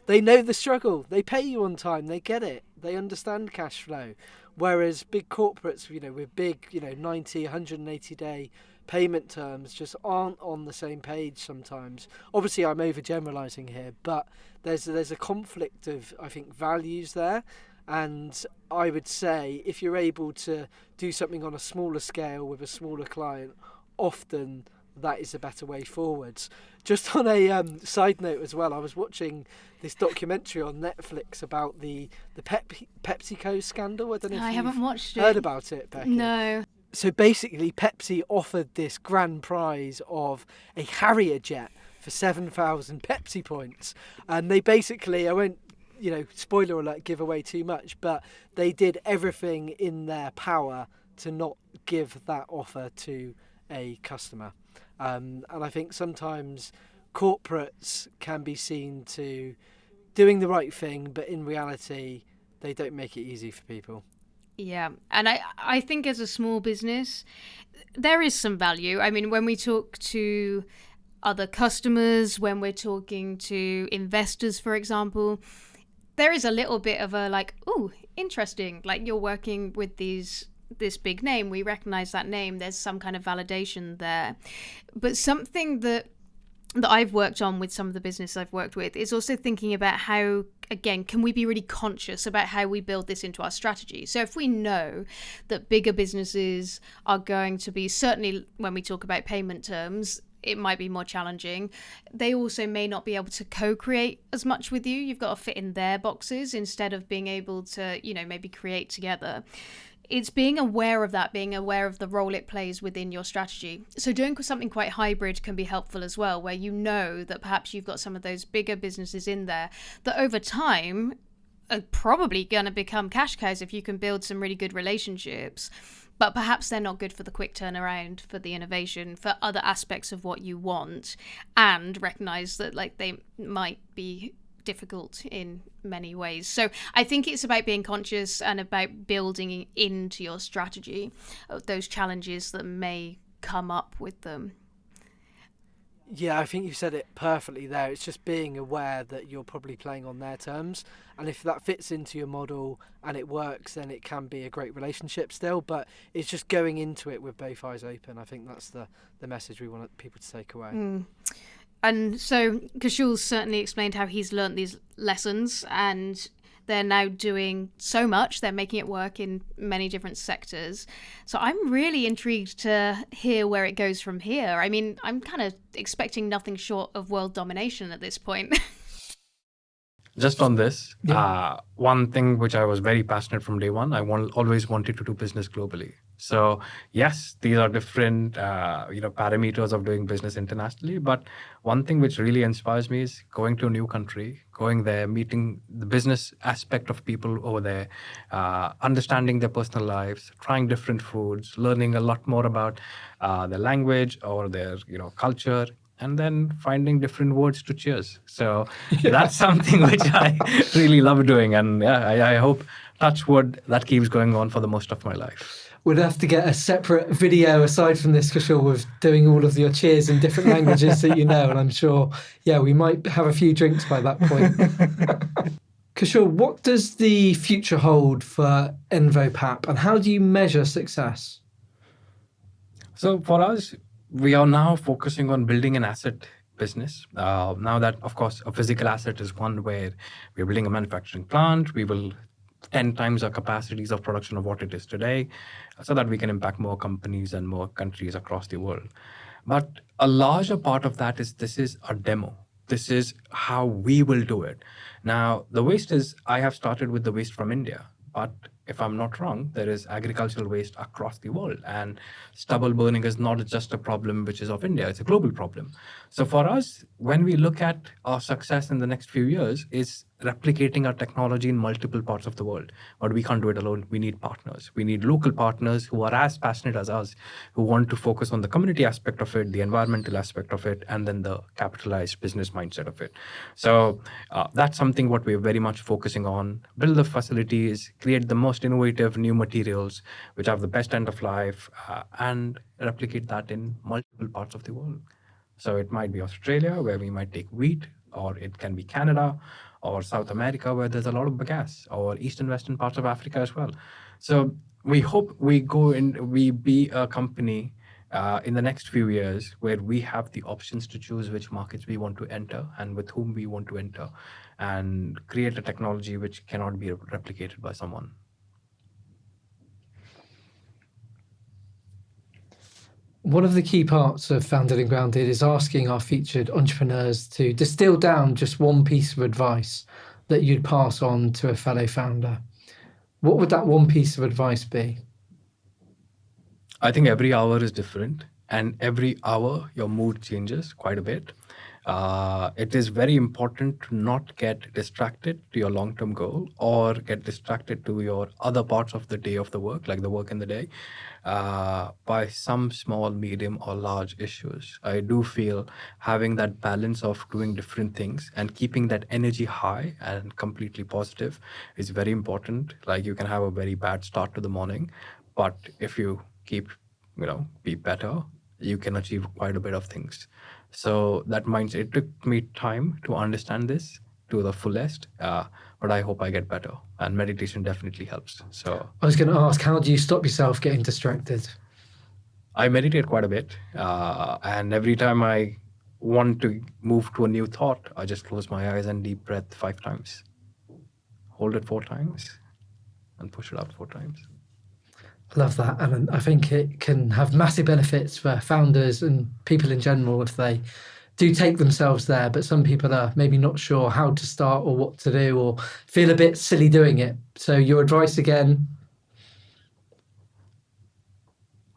they know the struggle. They pay you on time. They get it. They understand cash flow. Whereas big corporates, you know, with big, you know, 90, 180 day payment terms just aren't on the same page sometimes. Obviously, I'm overgeneralizing here, but there's a conflict of, I think, values there. And I would say if you're able to do something on a smaller scale with a smaller client, often that is a better way forwards. Just on a side note as well, I was watching this documentary on Netflix about the PepsiCo scandal. I don't know if I haven't watched heard it. about it, Becky. No. So basically, Pepsi offered this grand prize of a Harrier jet for 7,000 Pepsi points. And they basically, I won't, you know, spoiler alert, give away too much, but they did everything in their power to not give that offer to a customer. And I think sometimes corporates can be seen to doing the right thing, but in reality, they don't make it easy for people. Yeah, and I think as a small business, there is some value. I mean, when we talk to other customers, when we're talking to investors, for example, there is a little bit of a like, oh, interesting, like you're working with this big name, we recognize that name, there's some kind of validation there. But something that I've worked on with some of the business I've worked with is also thinking about how, again, can we be really conscious about how we build this into our strategy? So if we know that bigger businesses are going to be, certainly when we talk about payment terms, it might be more challenging. They also may not be able to co-create as much with you. You've got to fit in their boxes instead of being able to, you know, maybe create together. it's being aware of that, being aware of the role it plays within your strategy. So doing something quite hybrid can be helpful as well, where you know that perhaps you've got some of those bigger businesses in there that over time are probably going to become cash cows if you can build some really good relationships. But perhaps they're not good for the quick turnaround, for the innovation, for other aspects of what you want, and recognize that like they might be difficult in many ways. So I think it's about being conscious and about building into your strategy of those challenges that may come up with them. Yeah, I think you said it perfectly there. It's just being aware that you're probably playing on their terms. And if that fits into your model and it works, then it can be a great relationship still. But it's just going into it with both eyes open. I think that's the message we want people to take away. And so Kaushal's certainly explained how he's learnt these lessons, and they're now doing so much. They're making it work in many different sectors. So I'm really intrigued to hear where it goes from here. I mean, I'm kind of expecting nothing short of world domination at this point. Just on this, one thing which I was very passionate from day one, always wanted to do business globally. So yes, these are different, parameters of doing business internationally. But one thing which really inspires me is going to a new country, going there, meeting the business aspect of people over there, understanding their personal lives, trying different foods, learning a lot more about their language or their, culture, and then finding different words to cheers. So that's something which I really love doing. And I hope, touch wood, that keeps going on for the most of my life. We'd have to get a separate video aside from this, Kaushal, with doing all of your cheers in different languages that you know. And I'm sure, we might have a few drinks by that point. Kaushal, what does the future hold for envoPap, and how do you measure success? So for us, we are now focusing on building an asset business. Now that, of course, a physical asset is one where we're building a manufacturing plant. We will 10 times our capacities of production of what it is today, so that we can impact more companies and more countries across the world. But a larger part of that is this is a demo. This is how we will do it. Now, the waste is, I have started with the waste from India, but if I'm not wrong, there is agricultural waste across the world, and stubble burning is not just a problem which is of India, it's a global problem. So for us, when we look at our success in the next few years, is replicating our technology in multiple parts of the world. But we can't do it alone. We need partners. We need local partners who are as passionate as us, who want to focus on the community aspect of it, the environmental aspect of it, and then the capitalized business mindset of it. So that's something what we're very much focusing on. Build the facilities, create the most innovative new materials, which have the best end of life, and replicate that in multiple parts of the world. So it might be Australia, where we might take wheat, or it can be Canada, or South America, where there's a lot of bagasse, or eastern western parts of Africa as well. So we hope we be a company in the next few years where we have the options to choose which markets we want to enter and with whom we want to enter, and create a technology which cannot be replicated by someone. One of the key parts of Founded and Grounded is asking our featured entrepreneurs to distill down just one piece of advice that you'd pass on to a fellow founder. What would that one piece of advice be? I think every hour is different, and every hour your mood changes quite a bit. It is very important to not get distracted to your long-term goal or get distracted to your other parts of the day of the work, like the work in the day, by some small, medium, or large issues. I do feel having that balance of doing different things and keeping that energy high and completely positive is very important. Like, you can have a very bad start to the morning, but if you keep, be better, you can achieve quite a bit of things. So that mindset, it took me time to understand this to the fullest, but I hope I get better. And meditation definitely helps. So I was going to ask, how do you stop yourself getting distracted? I meditate quite a bit. And every time I want to move to a new thought, I just close my eyes and deep breath 5 times. Hold it 4 times and push it out 4 times. Love that. And I think it can have massive benefits for founders and people in general if they do take themselves there. But some people are maybe not sure how to start or what to do, or feel a bit silly doing it. So your advice again?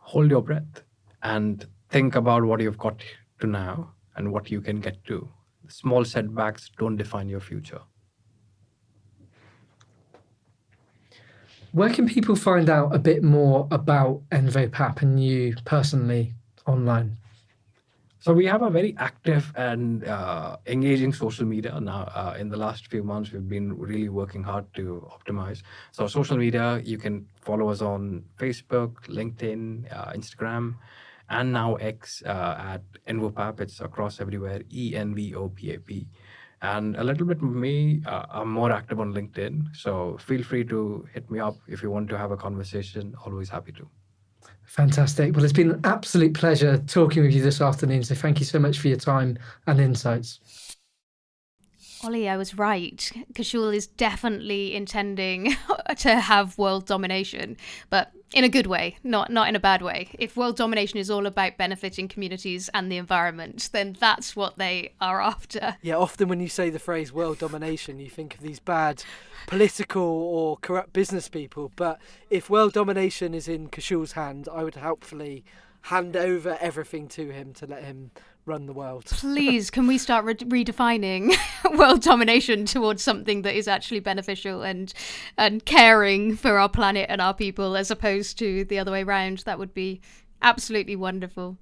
hold your breath and think about what you've got to now and what you can get to. Small setbacks don't define your future. Where can people find out a bit more about envoPap and you personally online? So we have a very active and engaging social media now. In the last few months, we've been really working hard to optimize. So social media, you can follow us on Facebook, LinkedIn, Instagram, and now X at envoPap. It's across everywhere, envoPap. And a little bit of me, I'm more active on LinkedIn. So feel free to hit me up if you want to have a conversation. Always happy to. Fantastic. Well, it's been an absolute pleasure talking with you this afternoon. So thank you so much for your time and insights. Ollie, I was right. Kaushal is definitely intending to have world domination, but in a good way, not in a bad way. If world domination is all about benefiting communities and the environment, then that's what they are after. Yeah, often when you say the phrase world domination, you think of these bad political or corrupt business people. But if world domination is in Kaushal's hand, I would helpfully hand over everything to him to let him run the world. Please, can we start redefining world domination towards something that is actually beneficial and caring for our planet and our people, as opposed to the other way around? That would be absolutely wonderful.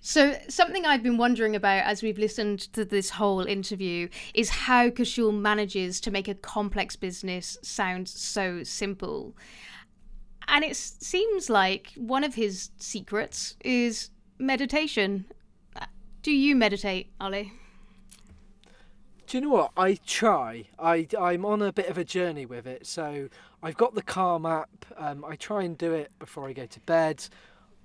So something I've been wondering about as we've listened to this whole interview is how Kaushal manages to make a complex business sound so simple. And it seems like one of his secrets is meditation. Do you meditate, Ollie? Do you know what? I try. I'm on a bit of a journey with it. So I've got the Calm app. I try and do it before I go to bed.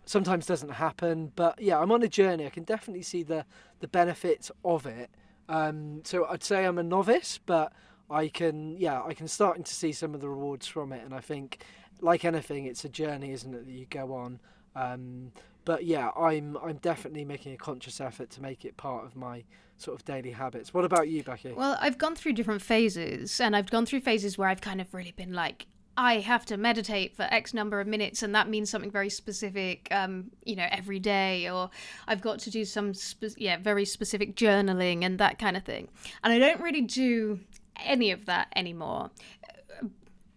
Sometimes doesn't happen, but yeah, I'm on a journey. I can definitely see the benefits of it. So I'd say I'm a novice, but I can starting to see some of the rewards from it. And I think, like anything, it's a journey, isn't it, that you go on. But yeah, I'm definitely making a conscious effort to make it part of my sort of daily habits. What about you, Becky? Well, I've gone through different phases, and I've gone through phases where I've kind of really been like, I have to meditate for X number of minutes, and that means something very specific, every day, or I've got to do some very specific journaling and that kind of thing. And I don't really do any of that anymore.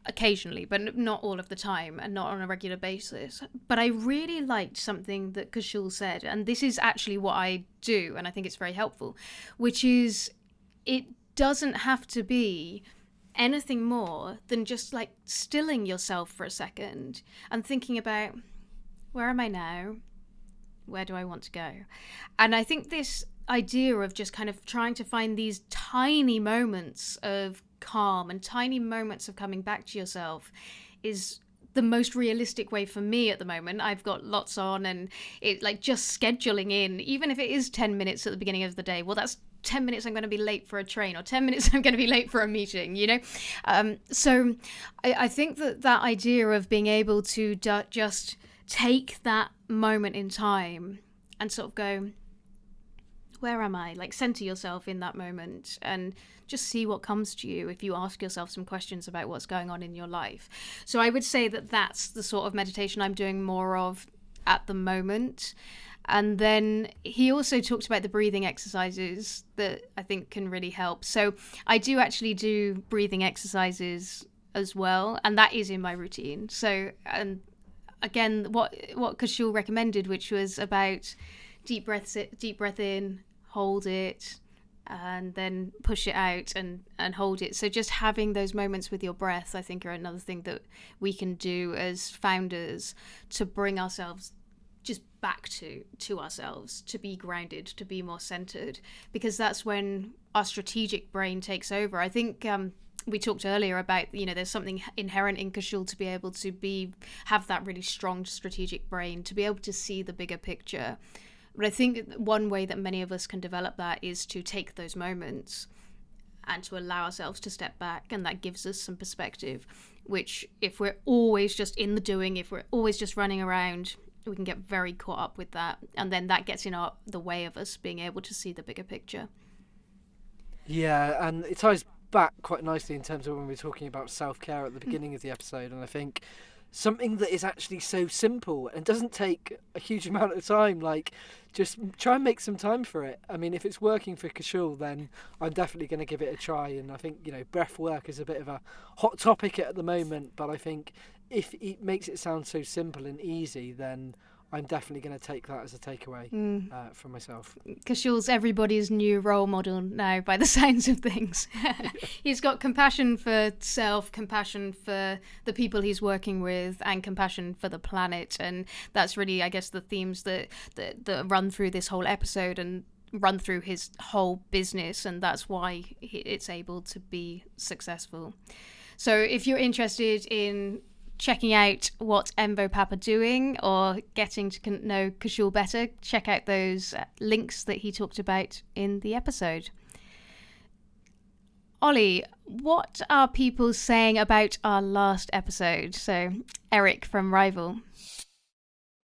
Occasionally, but not all of the time and not on a regular basis. But I really liked something that Kaushal said, and this is actually what I do, and I think it's very helpful, which is it doesn't have to be anything more than just like stilling yourself for a second and thinking about, where am I now? Where do I want to go? And I think this idea of just kind of trying to find these tiny moments of calm and tiny moments of coming back to yourself is the most realistic way for me at the moment. I've got lots on, and it like just scheduling in, even if it is 10 minutes at the beginning of the day, well, that's 10 minutes I'm going to be late for a train, or 10 minutes I'm going to be late for a meeting, so I think that idea of being able to just take that moment in time and sort of go, where am I? Like, center yourself in that moment and just see what comes to you if you ask yourself some questions about what's going on in your life. So I would say that that's the sort of meditation I'm doing more of at the moment. And then he also talked about the breathing exercises that I think can really help. So I do actually do breathing exercises as well, and that is in my routine. So, and again, what Kaushal recommended, which was about deep breath in, hold it, and then push it out and hold it. So just having those moments with your breath, I think, are another thing that we can do as founders to bring ourselves just back to ourselves, to be grounded, to be more centered, because that's when our strategic brain takes over. I think we talked earlier about, there's something inherent in Kaushal to be able to have that really strong strategic brain, to be able to see the bigger picture. But I think one way that many of us can develop that is to take those moments and to allow ourselves to step back, and that gives us some perspective, which if we're always just in the doing, if we're always just running around, we can get very caught up with that, and then that gets in the way of us being able to see the bigger picture. Yeah, and it ties back quite nicely in terms of when we were talking about self-care at the beginning of the episode, and I think something that is actually so simple and doesn't take a huge amount of time. Like, just try and make some time for it. I mean, if it's working for Kaushal, then I'm definitely going to give it a try. And I think, breath work is a bit of a hot topic at the moment, but I think if it makes it sound so simple and easy, then I'm definitely going to take that as a takeaway for myself. Kaushal's everybody's new role model now, by the sounds of things. He's got compassion for self, compassion for the people he's working with, and compassion for the planet. And that's really, I guess, the themes that run through this whole episode and run through his whole business. And that's why it's able to be successful. So if you're interested in checking out what envoPap are doing or getting to know Kaushal better, check out those links that he talked about in the episode. Ollie, what are people saying about our last episode? So, Eric from Rival.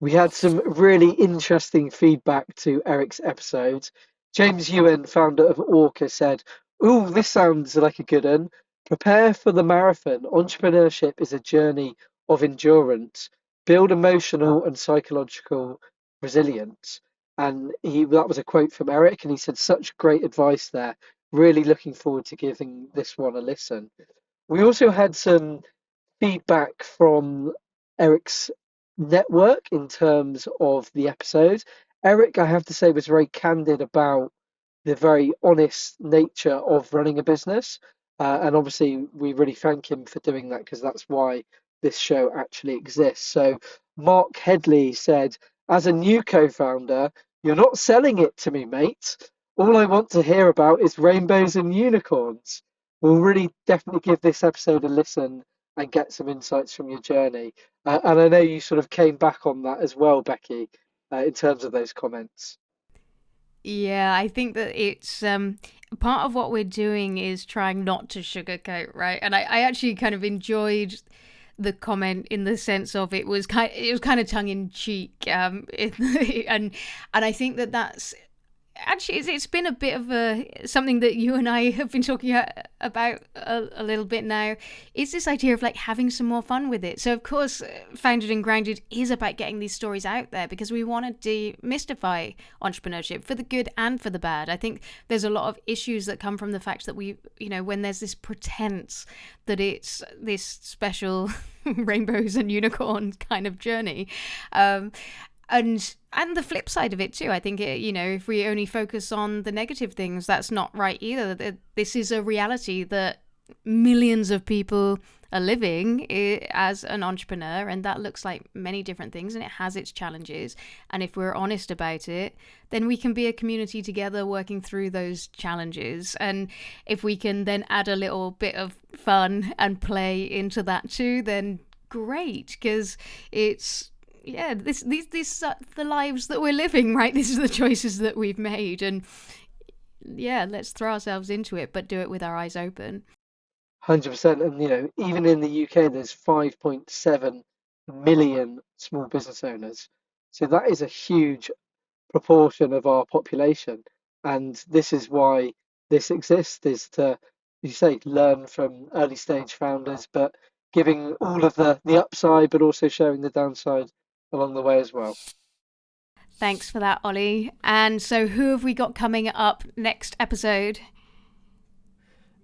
We had some really interesting feedback to Eric's episode. James Ewan, founder of Orca, said, "Ooh, this sounds like a good one. Prepare for the marathon. Entrepreneurship is a journey of endurance. Build emotional and psychological resilience." And that was a quote from Eric, and he said such great advice there. Really looking forward to giving this one a listen. We also had some feedback from Eric's network in terms of the episode. Eric, I have to say, was very candid about the very honest nature of running a business. And obviously, we really thank him for doing that, because that's why this show actually exists. So Mark Headley said, "As a new co-founder, you're not selling it to me, mate. All I want to hear about is rainbows and unicorns." We'll really definitely give this episode a listen and get some insights from your journey. And I know you sort of came back on that as well, Becky, in terms of those comments. Yeah, I think that it's part of what we're doing is trying not to sugarcoat, right? And I actually kind of enjoyed the comment in the sense of it was kind of tongue in cheek, and I think that's actually it's been a bit of something that you and I have been talking about a little bit now, is this idea of like having some more fun with it. So of course, Founded and Grounded is about getting these stories out there because we want to demystify entrepreneurship for the good and for the bad. I think there's a lot of issues that come from the fact that we, when there's this pretense that it's this special rainbows and unicorns kind of journey. And the flip side of it too, I think, if we only focus on the negative things, that's not right either. This is a reality that millions of people are living as an entrepreneur, and that looks like many different things, and it has its challenges. And if we're honest about it, then we can be a community together working through those challenges. And if we can then add a little bit of fun and play into that too, then great, because it's... yeah, these are the lives that we're living, right? These are the choices that we've made. And yeah, let's throw ourselves into it, but do it with our eyes open. 100%. And, even in the UK, there's 5.7 million small business owners. So that is a huge proportion of our population. And this is why this exists, is to, you say, learn from early stage founders, but giving all of the upside, but also showing the downside along the way as well. Thanks for that, Ollie. And so who have we got coming up next episode?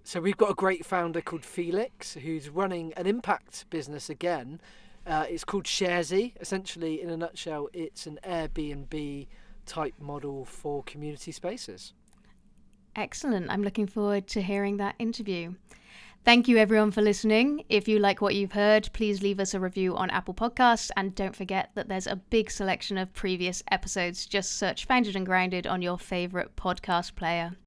So we've got a great founder called Felix, who's running an impact business again. It's called Sharesy. Essentially, in a nutshell, it's an Airbnb type model for community spaces. Excellent. I'm looking forward to hearing that interview. Thank you everyone for listening. If you like what you've heard, please leave us a review on Apple Podcasts, and don't forget that there's a big selection of previous episodes. Just search Founded and Grounded on your favourite podcast player.